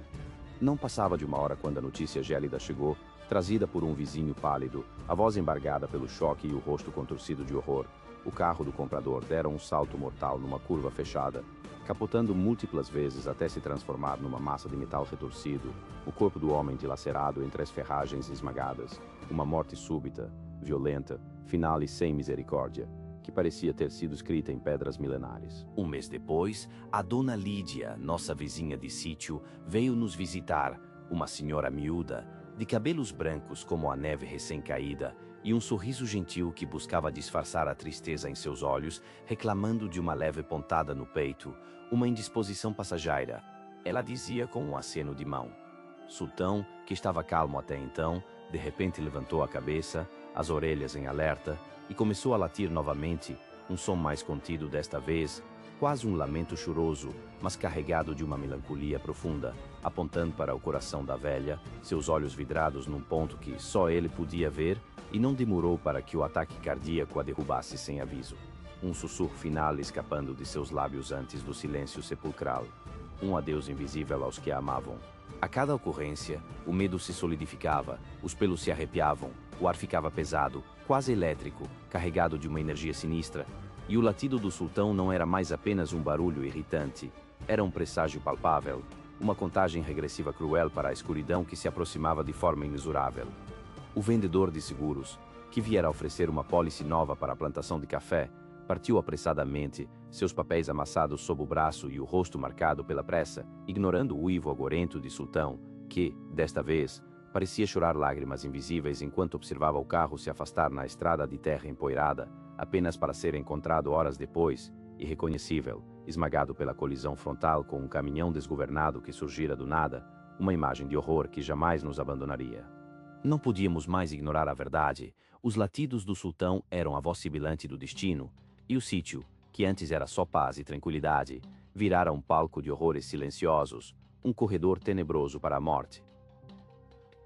Não passava de uma hora quando a notícia gélida chegou, trazida por um vizinho pálido, a voz embargada pelo choque e o rosto contorcido de horror. O carro do comprador dera um salto mortal numa curva fechada, capotando múltiplas vezes até se transformar numa massa de metal retorcido, o corpo do homem dilacerado entre as ferragens esmagadas, uma morte súbita, violenta, final e sem misericórdia, que parecia ter sido escrita em pedras milenares. Um mês depois, a dona Lídia, nossa vizinha de sítio, veio nos visitar, uma senhora miúda, de cabelos brancos como a neve recém-caída, e um sorriso gentil que buscava disfarçar a tristeza em seus olhos, reclamando de uma leve pontada no peito, uma indisposição passageira. Ela dizia com um aceno de mão. Sultão, que estava calmo até então, de repente levantou a cabeça, as orelhas em alerta, e começou a latir novamente, um som mais contido desta vez, quase um lamento choroso, mas carregado de uma melancolia profunda, apontando para o coração da velha, seus olhos vidrados num ponto que só ele podia ver, e não demorou para que o ataque cardíaco a derrubasse sem aviso. Um sussurro final escapando de seus lábios antes do silêncio sepulcral. Um adeus invisível aos que a amavam. A cada ocorrência, o medo se solidificava, os pelos se arrepiavam, o ar ficava pesado, quase elétrico, carregado de uma energia sinistra, e o latido do sultão não era mais apenas um barulho irritante, era um presságio palpável, uma contagem regressiva cruel para a escuridão que se aproximava de forma imensurável. O vendedor de seguros, que viera oferecer uma pólice nova para a plantação de café, partiu apressadamente, seus papéis amassados sob o braço e o rosto marcado pela pressa, ignorando o uivo agorento de sultão, que, desta vez, parecia chorar lágrimas invisíveis enquanto observava o carro se afastar na estrada de terra empoeirada, apenas para ser encontrado horas depois, irreconhecível, esmagado pela colisão frontal com um caminhão desgovernado que surgira do nada, uma imagem de horror que jamais nos abandonaria. Não podíamos mais ignorar a verdade. Os latidos do sultão eram a voz sibilante do destino, e o sítio, que antes era só paz e tranquilidade, virara um palco de horrores silenciosos, um corredor tenebroso para a morte.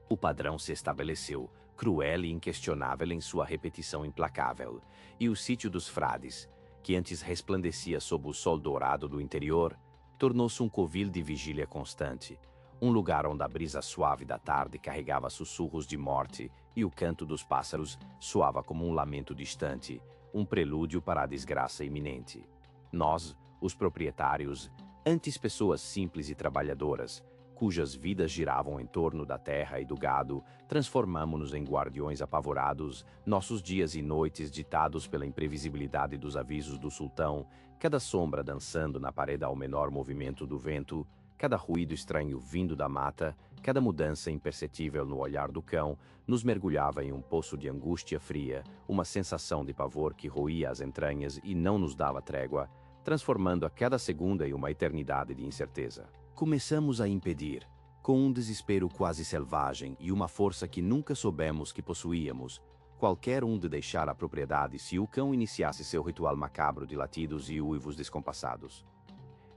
O padrão se estabeleceu, cruel e inquestionável em sua repetição implacável, e o sítio dos frades, que antes resplandecia sob o sol dourado do interior, tornou-se um covil de vigília constante, um lugar onde a brisa suave da tarde carregava sussurros de morte e o canto dos pássaros soava como um lamento distante, um prelúdio para a desgraça iminente. Nós, os proprietários, antes pessoas simples e trabalhadoras, cujas vidas giravam em torno da terra e do gado, transformamo-nos em guardiões apavorados, nossos dias e noites ditados pela imprevisibilidade dos avisos do sultão, cada sombra dançando na parede ao menor movimento do vento, cada ruído estranho vindo da mata, cada mudança imperceptível no olhar do cão, nos mergulhava em um poço de angústia fria, uma sensação de pavor que roía as entranhas e não nos dava trégua, transformando a cada segunda em uma eternidade de incerteza. Começamos a impedir, com um desespero quase selvagem e uma força que nunca soubemos que possuíamos, qualquer um de deixar a propriedade se o cão iniciasse seu ritual macabro de latidos e uivos descompassados.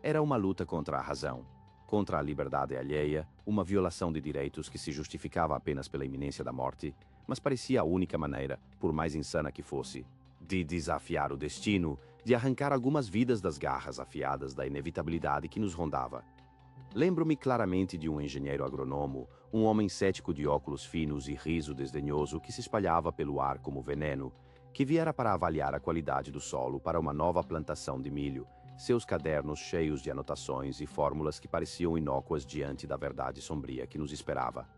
Era uma luta contra a razão, contra a liberdade alheia, uma violação de direitos que se justificava apenas pela iminência da morte, mas parecia a única maneira, por mais insana que fosse, de desafiar o destino, de arrancar algumas vidas das garras afiadas da inevitabilidade que nos rondava. Lembro-me claramente de um engenheiro agrônomo, um homem cético de óculos finos e riso desdenhoso que se espalhava pelo ar como veneno, que viera para avaliar a qualidade do solo para uma nova plantação de milho, seus cadernos cheios de anotações e fórmulas que pareciam inócuas diante da verdade sombria que nos esperava.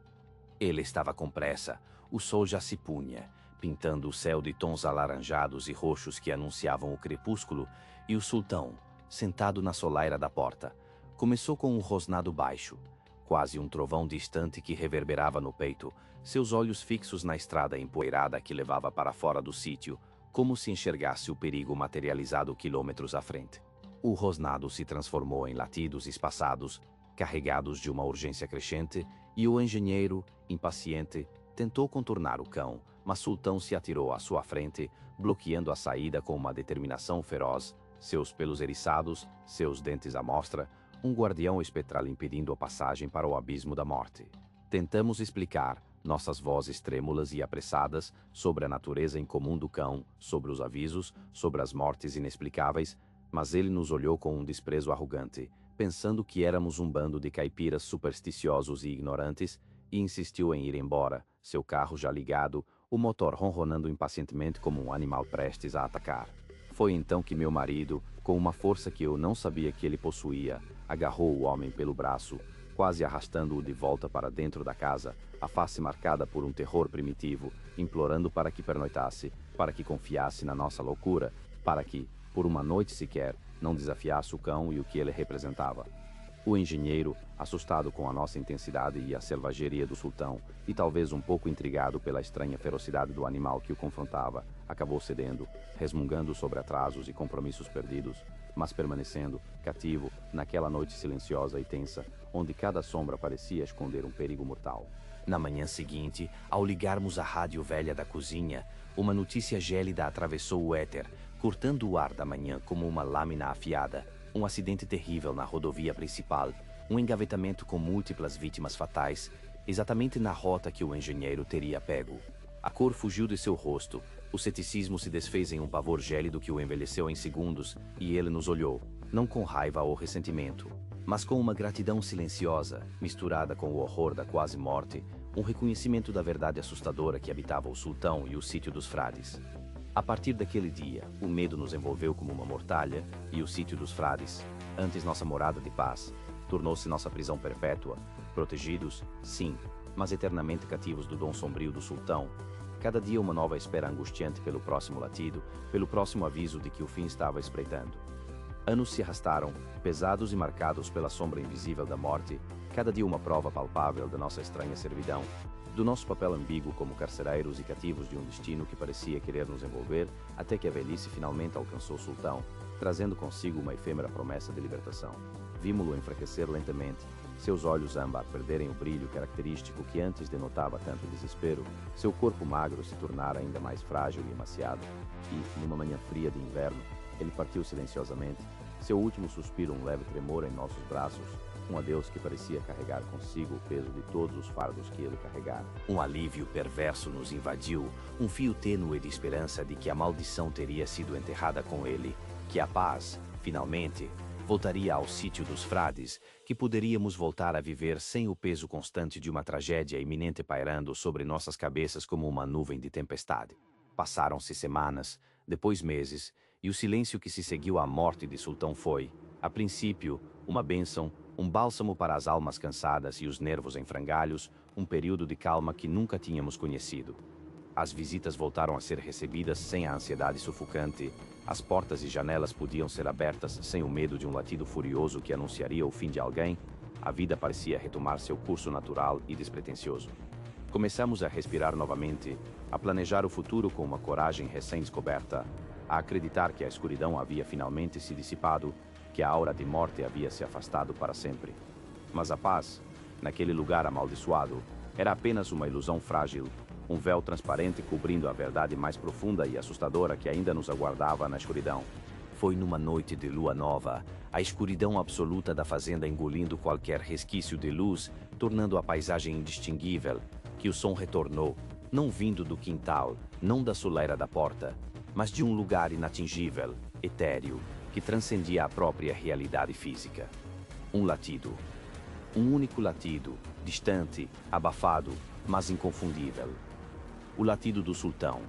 Ele estava com pressa, o sol já se punha, pintando o céu de tons alaranjados e roxos que anunciavam o crepúsculo, e o sultão, sentado na solaira da porta, começou com um rosnado baixo, quase um trovão distante que reverberava no peito, seus olhos fixos na estrada empoeirada que levava para fora do sítio, como se enxergasse o perigo materializado quilômetros à frente. O rosnado se transformou em latidos espaçados, carregados de uma urgência crescente, E o engenheiro, impaciente, tentou contornar o cão, mas Sultão se atirou à sua frente, bloqueando a saída com uma determinação feroz, seus pelos eriçados, seus dentes à mostra, um guardião espectral impedindo a passagem para o abismo da morte. Tentamos explicar, nossas vozes trêmulas e apressadas, sobre a natureza incomum do cão, sobre os avisos, sobre as mortes inexplicáveis, mas ele nos olhou com um desprezo arrogante, pensando que éramos um bando de caipiras supersticiosos e ignorantes, e insistiu em ir embora, seu carro já ligado, o motor ronronando impacientemente como um animal prestes a atacar. Foi então que meu marido, com uma força que eu não sabia que ele possuía, agarrou o homem pelo braço, quase arrastando-o de volta para dentro da casa, a face marcada por um terror primitivo, implorando para que pernoitasse, para que confiasse na nossa loucura, para que, por uma noite sequer, não desafiasse o cão e o que ele representava. O engenheiro, assustado com a nossa intensidade e a selvageria do sultão, e talvez um pouco intrigado pela estranha ferocidade do animal que o confrontava, acabou cedendo, resmungando sobre atrasos e compromissos perdidos, mas permanecendo, cativo, naquela noite silenciosa e tensa, onde cada sombra parecia esconder um perigo mortal. Na manhã seguinte, ao ligarmos a rádio velha da cozinha, uma notícia gélida atravessou o éter, cortando o ar da manhã como uma lâmina afiada. Um acidente terrível na rodovia principal, um engavetamento com múltiplas vítimas fatais, exatamente na rota que o engenheiro teria pego. A cor fugiu de seu rosto, o ceticismo se desfez em um pavor gélido que o envelheceu em segundos, e ele nos olhou, não com raiva ou ressentimento, mas com uma gratidão silenciosa, misturada com o horror da quase morte, um reconhecimento da verdade assustadora que habitava o sultão e o sítio dos frades. A partir daquele dia, o medo nos envolveu como uma mortalha, e o sítio dos frades, antes nossa morada de paz, tornou-se nossa prisão perpétua, protegidos, sim, mas eternamente cativos do dom sombrio do sultão. Cada dia uma nova espera angustiante pelo próximo latido, pelo próximo aviso de que o fim estava espreitando. Anos se arrastaram, pesados e marcados pela sombra invisível da morte, cada dia uma prova palpável da nossa estranha servidão, do nosso papel ambíguo como carcereiros e cativos de um destino que parecia querer nos envolver, até que a velhice finalmente alcançou o sultão, trazendo consigo uma efêmera promessa de libertação. Vimo-lo enfraquecer lentamente, seus olhos âmbar perderem o brilho característico que antes denotava tanto desespero, seu corpo magro se tornara ainda mais frágil e emaciado, e, numa manhã fria de inverno, ele partiu silenciosamente, seu último suspiro um leve tremor em nossos braços, um adeus que parecia carregar consigo o peso de todos os fardos que ele carregara. Um alívio perverso nos invadiu, um fio tênue de esperança de que a maldição teria sido enterrada com ele, que a paz, finalmente, voltaria ao sítio dos frades, que poderíamos voltar a viver sem o peso constante de uma tragédia iminente pairando sobre nossas cabeças como uma nuvem de tempestade. Passaram-se semanas, depois meses, e o silêncio que se seguiu à morte de Sultão foi, a princípio, uma bênção, um bálsamo para as almas cansadas e os nervos em frangalhos, um período de calma que nunca tínhamos conhecido. As visitas voltaram a ser recebidas sem a ansiedade sufocante, as portas e janelas podiam ser abertas sem o medo de um latido furioso que anunciaria o fim de alguém, a vida parecia retomar seu curso natural e despretensioso. Começamos a respirar novamente, a planejar o futuro com uma coragem recém-descoberta, a acreditar que a escuridão havia finalmente se dissipado, que a aura de morte havia se afastado para sempre. Mas a paz, naquele lugar amaldiçoado, era apenas uma ilusão frágil, um véu transparente cobrindo a verdade mais profunda e assustadora que ainda nos aguardava na escuridão. Foi numa noite de lua nova, a escuridão absoluta da fazenda engolindo qualquer resquício de luz, tornando a paisagem indistinguível, que o som retornou, não vindo do quintal, não da soleira da porta, mas de um lugar inatingível, etéreo, que transcendia a própria realidade física. Um latido. Um único latido, distante, abafado, mas inconfundível. O latido do sultão.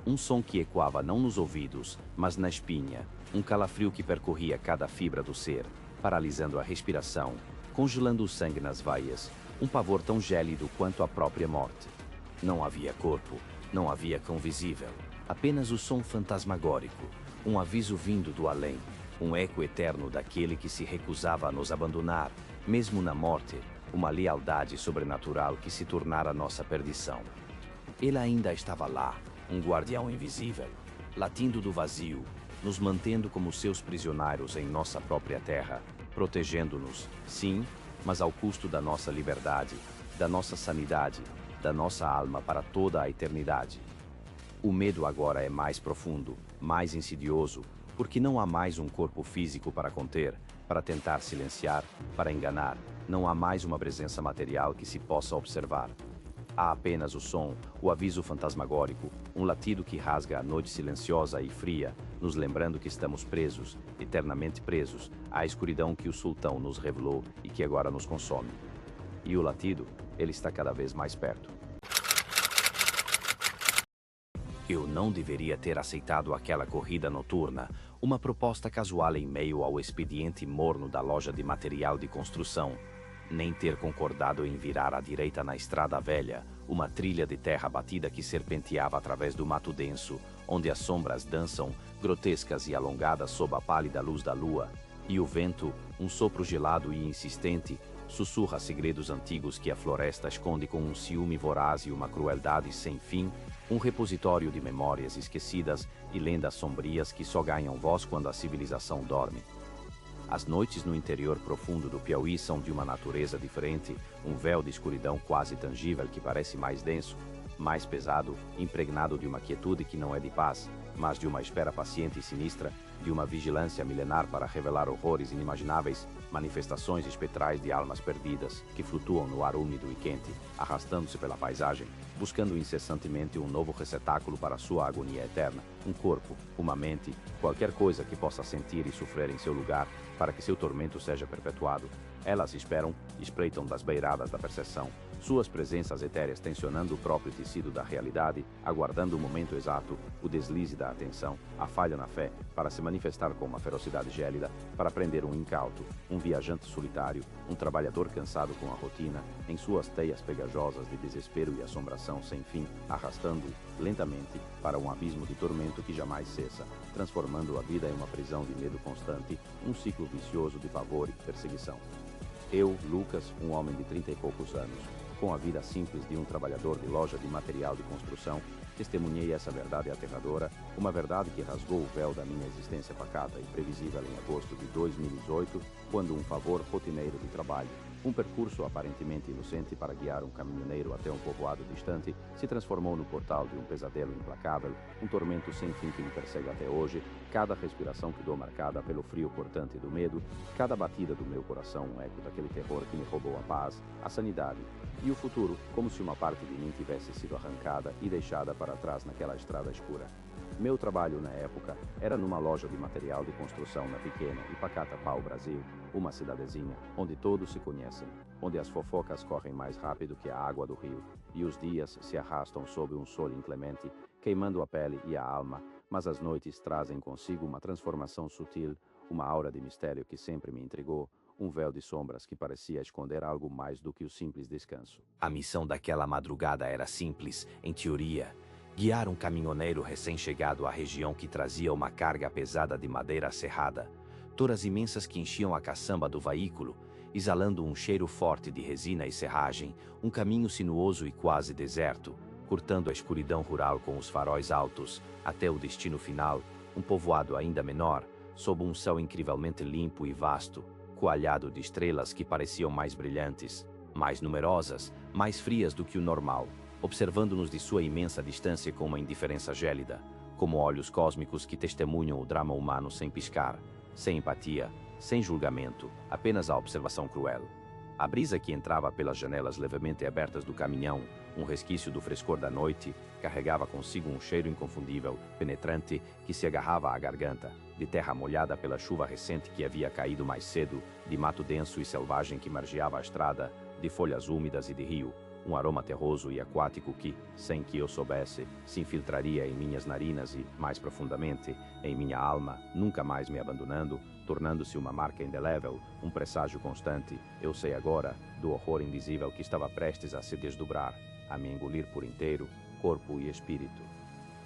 Um som que ecoava não nos ouvidos, mas na espinha, um calafrio que percorria cada fibra do ser, paralisando a respiração, congelando o sangue nas veias, um pavor tão gélido quanto a própria morte. Não havia corpo, não havia cão visível, apenas o som fantasmagórico, um aviso vindo do além, um eco eterno daquele que se recusava a nos abandonar, mesmo na morte, uma lealdade sobrenatural que se tornara nossa perdição. Ele ainda estava lá, um guardião invisível, latindo do vazio, nos mantendo como seus prisioneiros em nossa própria terra, protegendo-nos, sim, mas ao custo da nossa liberdade, da nossa sanidade, da nossa alma para toda a eternidade. O medo agora é mais profundo, mais insidioso, porque não há mais um corpo físico para conter, para tentar silenciar, para enganar. Não há mais uma presença material que se possa observar. Há apenas o som, o aviso fantasmagórico, um latido que rasga a noite silenciosa e fria, nos lembrando que estamos presos, eternamente presos, à escuridão que o sultão nos revelou e que agora nos consome. E o latido, ele está cada vez mais perto. Eu não deveria ter aceitado aquela corrida noturna, uma proposta casual em meio ao expediente morno da loja de material de construção. Nem ter concordado em virar à direita na estrada velha, uma trilha de terra batida que serpenteava através do mato denso, onde as sombras dançam, grotescas e alongadas sob a pálida luz da lua, e o vento, um sopro gelado e insistente, sussurra segredos antigos que a floresta esconde com um ciúme voraz e uma crueldade sem fim, um repositório de memórias esquecidas e lendas sombrias que só ganham voz quando a civilização dorme. As noites no interior profundo do Piauí são de uma natureza diferente, um véu de escuridão quase tangível que parece mais denso, mais pesado, impregnado de uma quietude que não é de paz, mas de uma espera paciente e sinistra, de uma vigilância milenar para revelar horrores inimagináveis, manifestações espetrais de almas perdidas que flutuam no ar úmido e quente, arrastando-se pela paisagem, buscando incessantemente um novo receptáculo para sua agonia eterna, um corpo, uma mente, qualquer coisa que possa sentir e sofrer em seu lugar, para que seu tormento seja perpetuado. Elas esperam, espreitam das beiradas da percepção, suas presenças etéreas tensionando o próprio tecido da realidade, aguardando o momento exato, o deslize da atenção, a falha na fé, para se manifestar com uma ferocidade gélida, para prender um incauto, um viajante solitário, um trabalhador cansado com a rotina, em suas teias pegajosas de desespero e assombração sem fim, arrastando-o, lentamente, para um abismo de tormento que jamais cessa, transformando a vida em uma prisão de medo constante, um ciclo vicioso de pavor e perseguição. Eu, Lucas, um homem de 30 e poucos anos, com a vida simples de um trabalhador de loja de material de construção, testemunhei essa verdade aterradora, uma verdade que rasgou o véu da minha existência pacata e previsível em agosto de 2018, quando um favor rotineiro de trabalho, um percurso aparentemente inocente para guiar um caminhoneiro até um povoado distante, se transformou no portal de um pesadelo implacável, um tormento sem fim que me persegue até hoje, cada respiração que dou marcada pelo frio cortante do medo, cada batida do meu coração um eco daquele terror que me roubou a paz, a sanidade e o futuro, como se uma parte de mim tivesse sido arrancada e deixada para trás naquela estrada escura. Meu trabalho na época era numa loja de material de construção na pequena e pacata Pau Brasil, uma cidadezinha onde todos se conhecem, onde as fofocas correm mais rápido que a água do rio e os dias se arrastam sob um sol inclemente, queimando a pele e a alma, mas as noites trazem consigo uma transformação sutil, uma aura de mistério que sempre me intrigou, um véu de sombras que parecia esconder algo mais do que o simples descanso. A missão daquela madrugada era simples, em teoria: guiar um caminhoneiro recém-chegado à região que trazia uma carga pesada de madeira serrada, toras imensas que enchiam a caçamba do veículo, exalando um cheiro forte de resina e serragem, um caminho sinuoso e quase deserto, cortando a escuridão rural com os faróis altos, até o destino final, um povoado ainda menor, sob um céu incrivelmente limpo e vasto, coalhado de estrelas que pareciam mais brilhantes, mais numerosas, mais frias do que o normal, observando-nos de sua imensa distância com uma indiferença gélida, como olhos cósmicos que testemunham o drama humano sem piscar, sem empatia, sem julgamento, apenas a observação cruel. A brisa que entrava pelas janelas levemente abertas do caminhão, um resquício do frescor da noite, carregava consigo um cheiro inconfundível, penetrante, que se agarrava à garganta, de terra molhada pela chuva recente que havia caído mais cedo, de mato denso e selvagem que margeava a estrada, de folhas úmidas e de rio, um aroma terroso e aquático que, sem que eu soubesse, se infiltraria em minhas narinas e, mais profundamente, em minha alma, nunca mais me abandonando, tornando-se uma marca indelével, um presságio constante, eu sei agora, do horror invisível que estava prestes a se desdobrar, a me engolir por inteiro, corpo e espírito.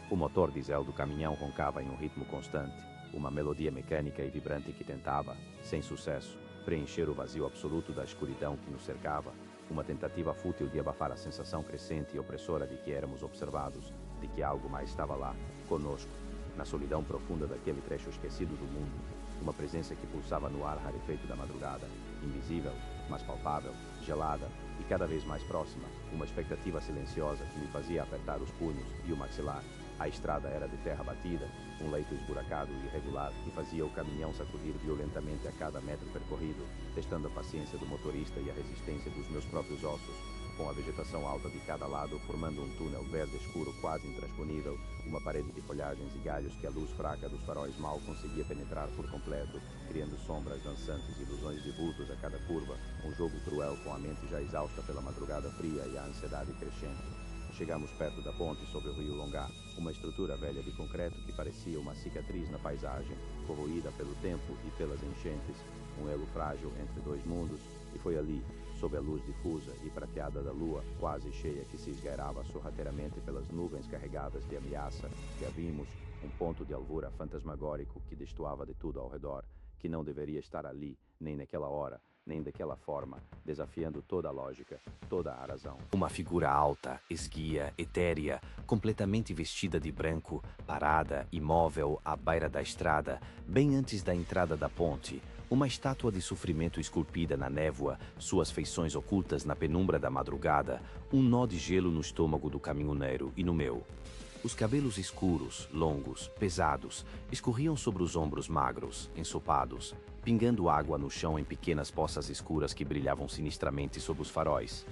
O motor diesel do caminhão roncava em um ritmo constante, uma melodia mecânica e vibrante que tentava, sem sucesso, preencher o vazio absoluto da escuridão que nos cercava, uma tentativa fútil de abafar a sensação crescente e opressora de que éramos observados, de que algo mais estava lá, conosco, na solidão profunda daquele trecho esquecido do mundo, Uma presença que pulsava no ar rarefeito da madrugada, invisível, mas palpável, gelada e cada vez mais próxima. Uma expectativa silenciosa que me fazia apertar os punhos e o maxilar. A estrada era de terra batida, um leito esburacado e irregular que fazia o caminhão sacudir violentamente a cada metro percorrido, testando a paciência do motorista e a resistência dos meus próprios ossos. Com a vegetação alta de cada lado formando um túnel verde escuro quase intransponível, uma parede de folhagens e galhos que a luz fraca dos faróis mal conseguia penetrar por completo, criando sombras dançantes e ilusões de vultos a cada curva, um jogo cruel com a mente já exausta pela madrugada fria e a ansiedade crescente. Chegamos perto da ponte sobre o rio Longá, uma estrutura velha de concreto que parecia uma cicatriz na paisagem, corroída pelo tempo e pelas enchentes, um elo frágil entre dois mundos, e foi ali, sob a luz difusa e prateada da lua, quase cheia que se esgueirava sorrateiramente pelas nuvens carregadas de ameaça, que a vimos, um ponto de alvura fantasmagórico que destoava de tudo ao redor, que não deveria estar ali, nem naquela hora, nem daquela forma, desafiando toda a lógica, toda a razão. Uma figura alta, esguia, etérea, completamente vestida de branco, parada, imóvel, à beira da estrada, bem antes da entrada da ponte. Uma estátua de sofrimento esculpida na névoa, suas feições ocultas na penumbra da madrugada, um nó de gelo no estômago do caminhoneiro e no meu. Os cabelos escuros, longos, pesados, escorriam sobre os ombros magros, ensopados, pingando água no chão em pequenas poças escuras que brilhavam sinistramente sob os faróis.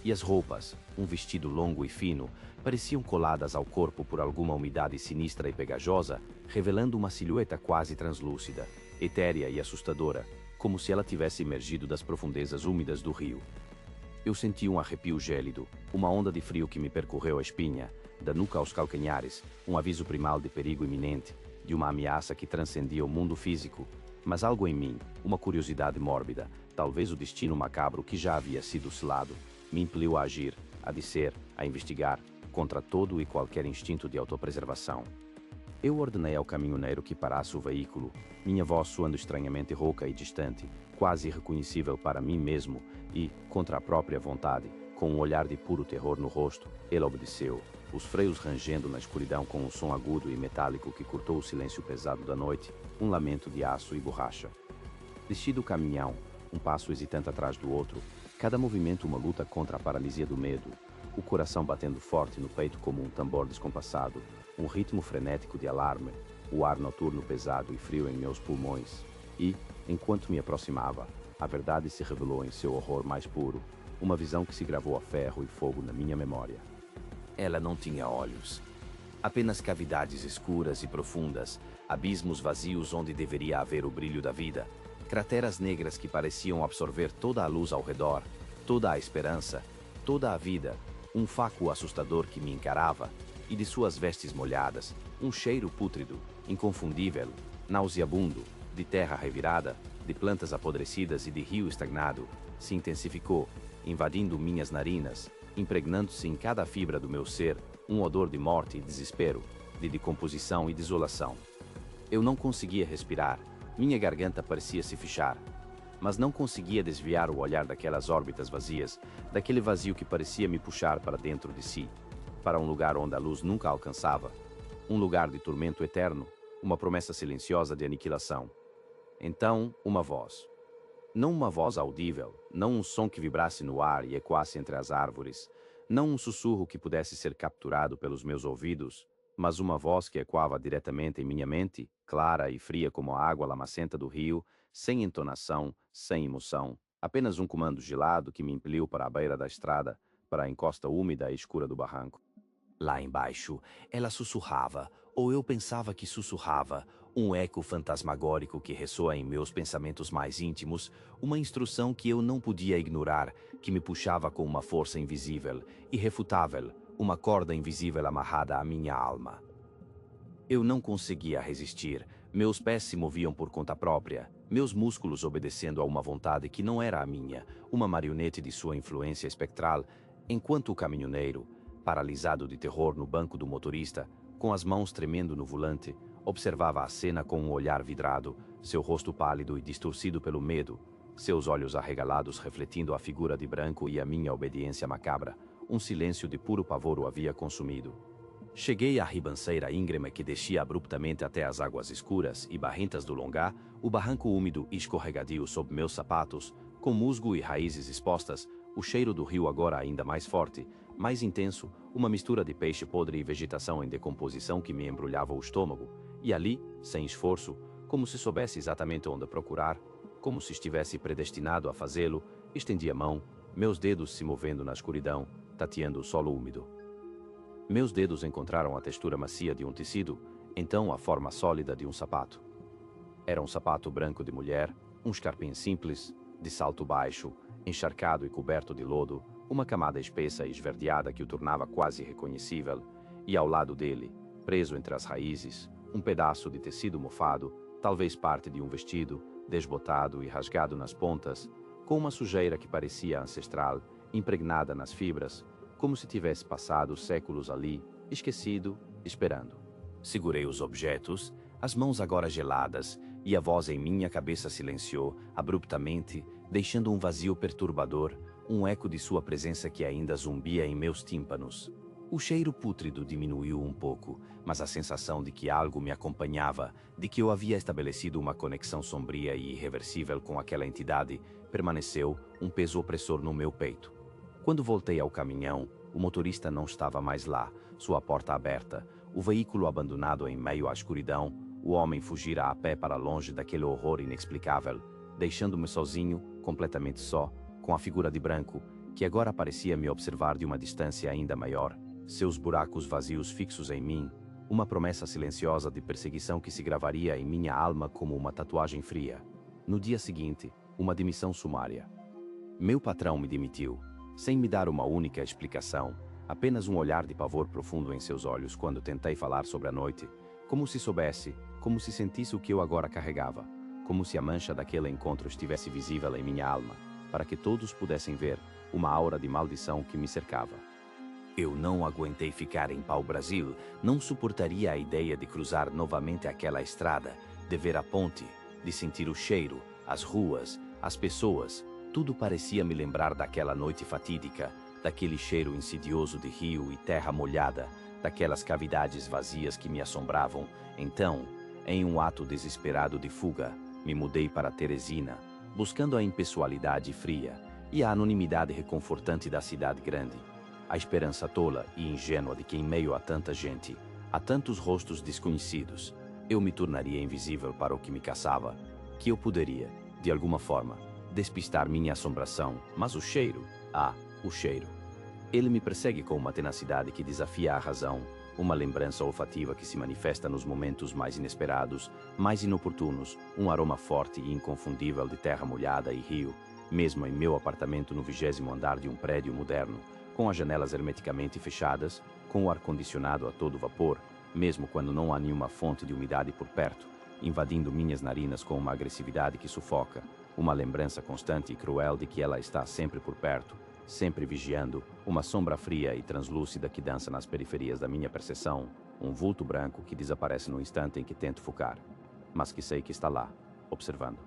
E as roupas, um vestido longo e fino, pareciam coladas ao corpo por alguma umidade sinistra e pegajosa, revelando uma silhueta quase translúcida, etérea e assustadora, como se ela tivesse emergido das profundezas úmidas do rio. Eu senti um arrepio gélido, uma onda de frio que me percorreu a espinha, da nuca aos calcanhares, um aviso primal de perigo iminente, de uma ameaça que transcendia o mundo físico, mas algo em mim, uma curiosidade mórbida, talvez o destino macabro que já havia sido selado, me impeliu a agir, a disser, a investigar, contra todo e qualquer instinto de autopreservação. Eu ordenei ao caminhoneiro que parasse o veículo, minha voz soando estranhamente rouca e distante, quase irreconhecível para mim mesmo, e, contra a própria vontade, com um olhar de puro terror no rosto, ele obedeceu, os freios rangendo na escuridão com um som agudo e metálico que cortou o silêncio pesado da noite, um lamento de aço e borracha. Desci do caminhão, um passo hesitante atrás do outro, cada movimento uma luta contra a paralisia do medo, o coração batendo forte no peito como um tambor descompassado, um ritmo frenético de alarme, o ar noturno pesado e frio em meus pulmões. E, enquanto me aproximava, a verdade se revelou em seu horror mais puro, uma visão que se gravou a ferro e fogo na minha memória. Ela não tinha olhos. Apenas cavidades escuras e profundas, abismos vazios onde deveria haver o brilho da vida, crateras negras que pareciam absorver toda a luz ao redor, toda a esperança, toda a vida, um fácuo assustador que me encarava, e de suas vestes molhadas, um cheiro pútrido, inconfundível, nauseabundo, de terra revirada, de plantas apodrecidas e de rio estagnado, se intensificou, invadindo minhas narinas, impregnando-se em cada fibra do meu ser, um odor de morte e desespero, de decomposição e desolação. Eu não conseguia respirar, minha garganta parecia se fechar, mas não conseguia desviar o olhar daquelas órbitas vazias, daquele vazio que parecia me puxar para dentro de si, para um lugar onde a luz nunca alcançava, um lugar de tormento eterno, uma promessa silenciosa de aniquilação. Então, uma voz. Não uma voz audível, não um som que vibrasse no ar e ecoasse entre as árvores, não um sussurro que pudesse ser capturado pelos meus ouvidos, mas uma voz que ecoava diretamente em minha mente, clara e fria como a água lamacenta do rio, sem entonação, sem emoção, apenas um comando gelado que me impeliu para a beira da estrada, para a encosta úmida e escura do barranco. Lá embaixo, ela sussurrava, ou eu pensava que sussurrava, um eco fantasmagórico que ressoa em meus pensamentos mais íntimos, uma instrução que eu não podia ignorar, que me puxava com uma força invisível, irrefutável, uma corda invisível amarrada à minha alma. Eu não conseguia resistir, meus pés se moviam por conta própria, meus músculos obedecendo a uma vontade que não era a minha, uma marionete de sua influência espectral, enquanto o caminhoneiro, paralisado de terror no banco do motorista, com as mãos tremendo no volante, observava a cena com um olhar vidrado, seu rosto pálido e distorcido pelo medo, seus olhos arregalados refletindo a figura de branco e a minha obediência macabra. Um silêncio de puro pavor o havia consumido. Cheguei à ribanceira íngreme que descia abruptamente até as águas escuras e barrentas do Longá, o barranco úmido e escorregadio sob meus sapatos, com musgo e raízes expostas, o cheiro do rio agora ainda mais forte, mais intenso, uma mistura de peixe podre e vegetação em decomposição que me embrulhava o estômago, e ali, sem esforço, como se soubesse exatamente onde procurar, como se estivesse predestinado a fazê-lo, estendi a mão, meus dedos se movendo na escuridão, tateando o solo úmido. Meus dedos encontraram a textura macia de um tecido, então a forma sólida de um sapato. Era um sapato branco de mulher, um escarpim simples, de salto baixo, encharcado e coberto de lodo, uma camada espessa e esverdeada que o tornava quase irreconhecível, e ao lado dele, preso entre as raízes, um pedaço de tecido mofado, talvez parte de um vestido, desbotado e rasgado nas pontas, com uma sujeira que parecia ancestral, impregnada nas fibras, como se tivesse passado séculos ali, esquecido, esperando. Segurei os objetos, as mãos agora geladas, e a voz em minha cabeça silenciou, abruptamente, deixando um vazio perturbador, um eco de sua presença que ainda zumbia em meus tímpanos. O cheiro pútrido diminuiu um pouco, mas a sensação de que algo me acompanhava, de que eu havia estabelecido uma conexão sombria e irreversível com aquela entidade, permaneceu, um peso opressor no meu peito. Quando voltei ao caminhão, o motorista não estava mais lá, sua porta aberta, o veículo abandonado em meio à escuridão, o homem fugira a pé para longe daquele horror inexplicável, deixando-me sozinho, completamente só, com a figura de branco, que agora parecia me observar de uma distância ainda maior, seus buracos vazios fixos em mim, uma promessa silenciosa de perseguição que se gravaria em minha alma como uma tatuagem fria. No dia seguinte, uma demissão sumária. Meu patrão me demitiu, sem me dar uma única explicação, apenas um olhar de pavor profundo em seus olhos quando tentei falar sobre a noite, como se soubesse, como se sentisse o que eu agora carregava, como se a mancha daquele encontro estivesse visível em minha alma, para que todos pudessem ver uma aura de maldição que me cercava. Eu não aguentei ficar em pau-brasil, não suportaria a ideia de cruzar novamente aquela estrada, de ver a ponte, de sentir o cheiro, as ruas, as pessoas. Tudo parecia me lembrar daquela noite fatídica, daquele cheiro insidioso de rio e terra molhada, daquelas cavidades vazias que me assombravam. Então, em um ato desesperado de fuga, me mudei para Teresina, buscando a impessoalidade fria e a anonimidade reconfortante da cidade grande. A esperança tola e ingênua de que em meio a tanta gente, a tantos rostos desconhecidos, eu me tornaria invisível para o que me caçava, que eu poderia, de alguma forma, despistar minha assombração, mas o cheiro, o cheiro. Ele me persegue com uma tenacidade que desafia a razão, uma lembrança olfativa que se manifesta nos momentos mais inesperados, mais inoportunos, um aroma forte e inconfundível de terra molhada e rio, mesmo em meu apartamento no 20º andar de um prédio moderno, com as janelas hermeticamente fechadas, com o ar-condicionado a todo vapor, mesmo quando não há nenhuma fonte de umidade por perto, invadindo minhas narinas com uma agressividade que sufoca, uma lembrança constante e cruel de que ela está sempre por perto, sempre vigiando, uma sombra fria e translúcida que dança nas periferias da minha percepção, um vulto branco que desaparece no instante em que tento focar, mas que sei que está lá, observando.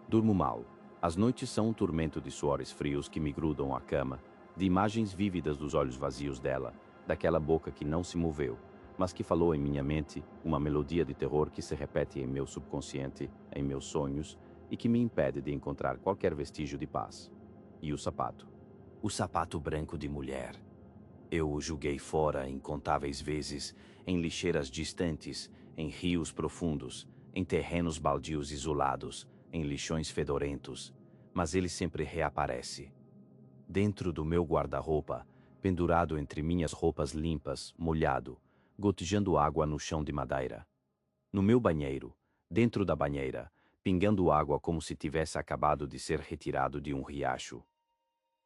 Durmo mal. As noites são um tormento de suores frios que me grudam à cama, de imagens vívidas dos olhos vazios dela, daquela boca que não se moveu, mas que falou em minha mente, uma melodia de terror que se repete em meu subconsciente, em meus sonhos, e que me impede de encontrar qualquer vestígio de paz. E o sapato. O sapato branco de mulher. Eu o julguei fora incontáveis vezes, em lixeiras distantes, em rios profundos, em terrenos baldios isolados, em lixões fedorentos, mas ele sempre reaparece. Dentro do meu guarda-roupa, pendurado entre minhas roupas limpas, molhado, gotejando água no chão de madeira. No meu banheiro, dentro da banheira, pingando água como se tivesse acabado de ser retirado de um riacho.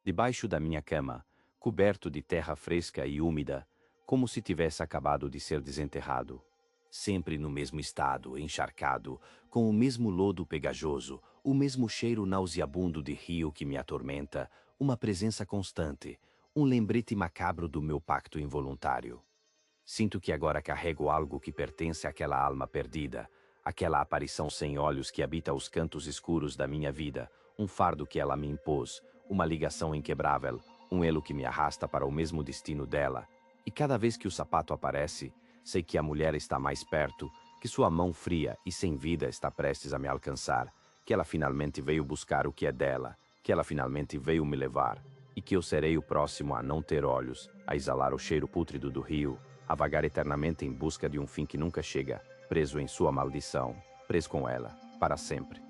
Debaixo da minha cama, coberto de terra fresca e úmida, como se tivesse acabado de ser desenterrado. Sempre no mesmo estado, encharcado, com o mesmo lodo pegajoso, o mesmo cheiro nauseabundo de rio que me atormenta, uma presença constante, um lembrete macabro do meu pacto involuntário. Sinto que agora carrego algo que pertence àquela alma perdida, aquela aparição sem olhos que habita os cantos escuros da minha vida, um fardo que ela me impôs, uma ligação inquebrável, um elo que me arrasta para o mesmo destino dela, E cada vez que o sapato aparece, sei que a mulher está mais perto, que sua mão fria e sem vida está prestes a me alcançar, que ela finalmente veio buscar o que é dela, que ela finalmente veio me levar, e que eu serei o próximo a não ter olhos, a exalar o cheiro pútrido do rio, a vagar eternamente em busca de um fim que nunca chega, preso em sua maldição, preso com ela, para sempre.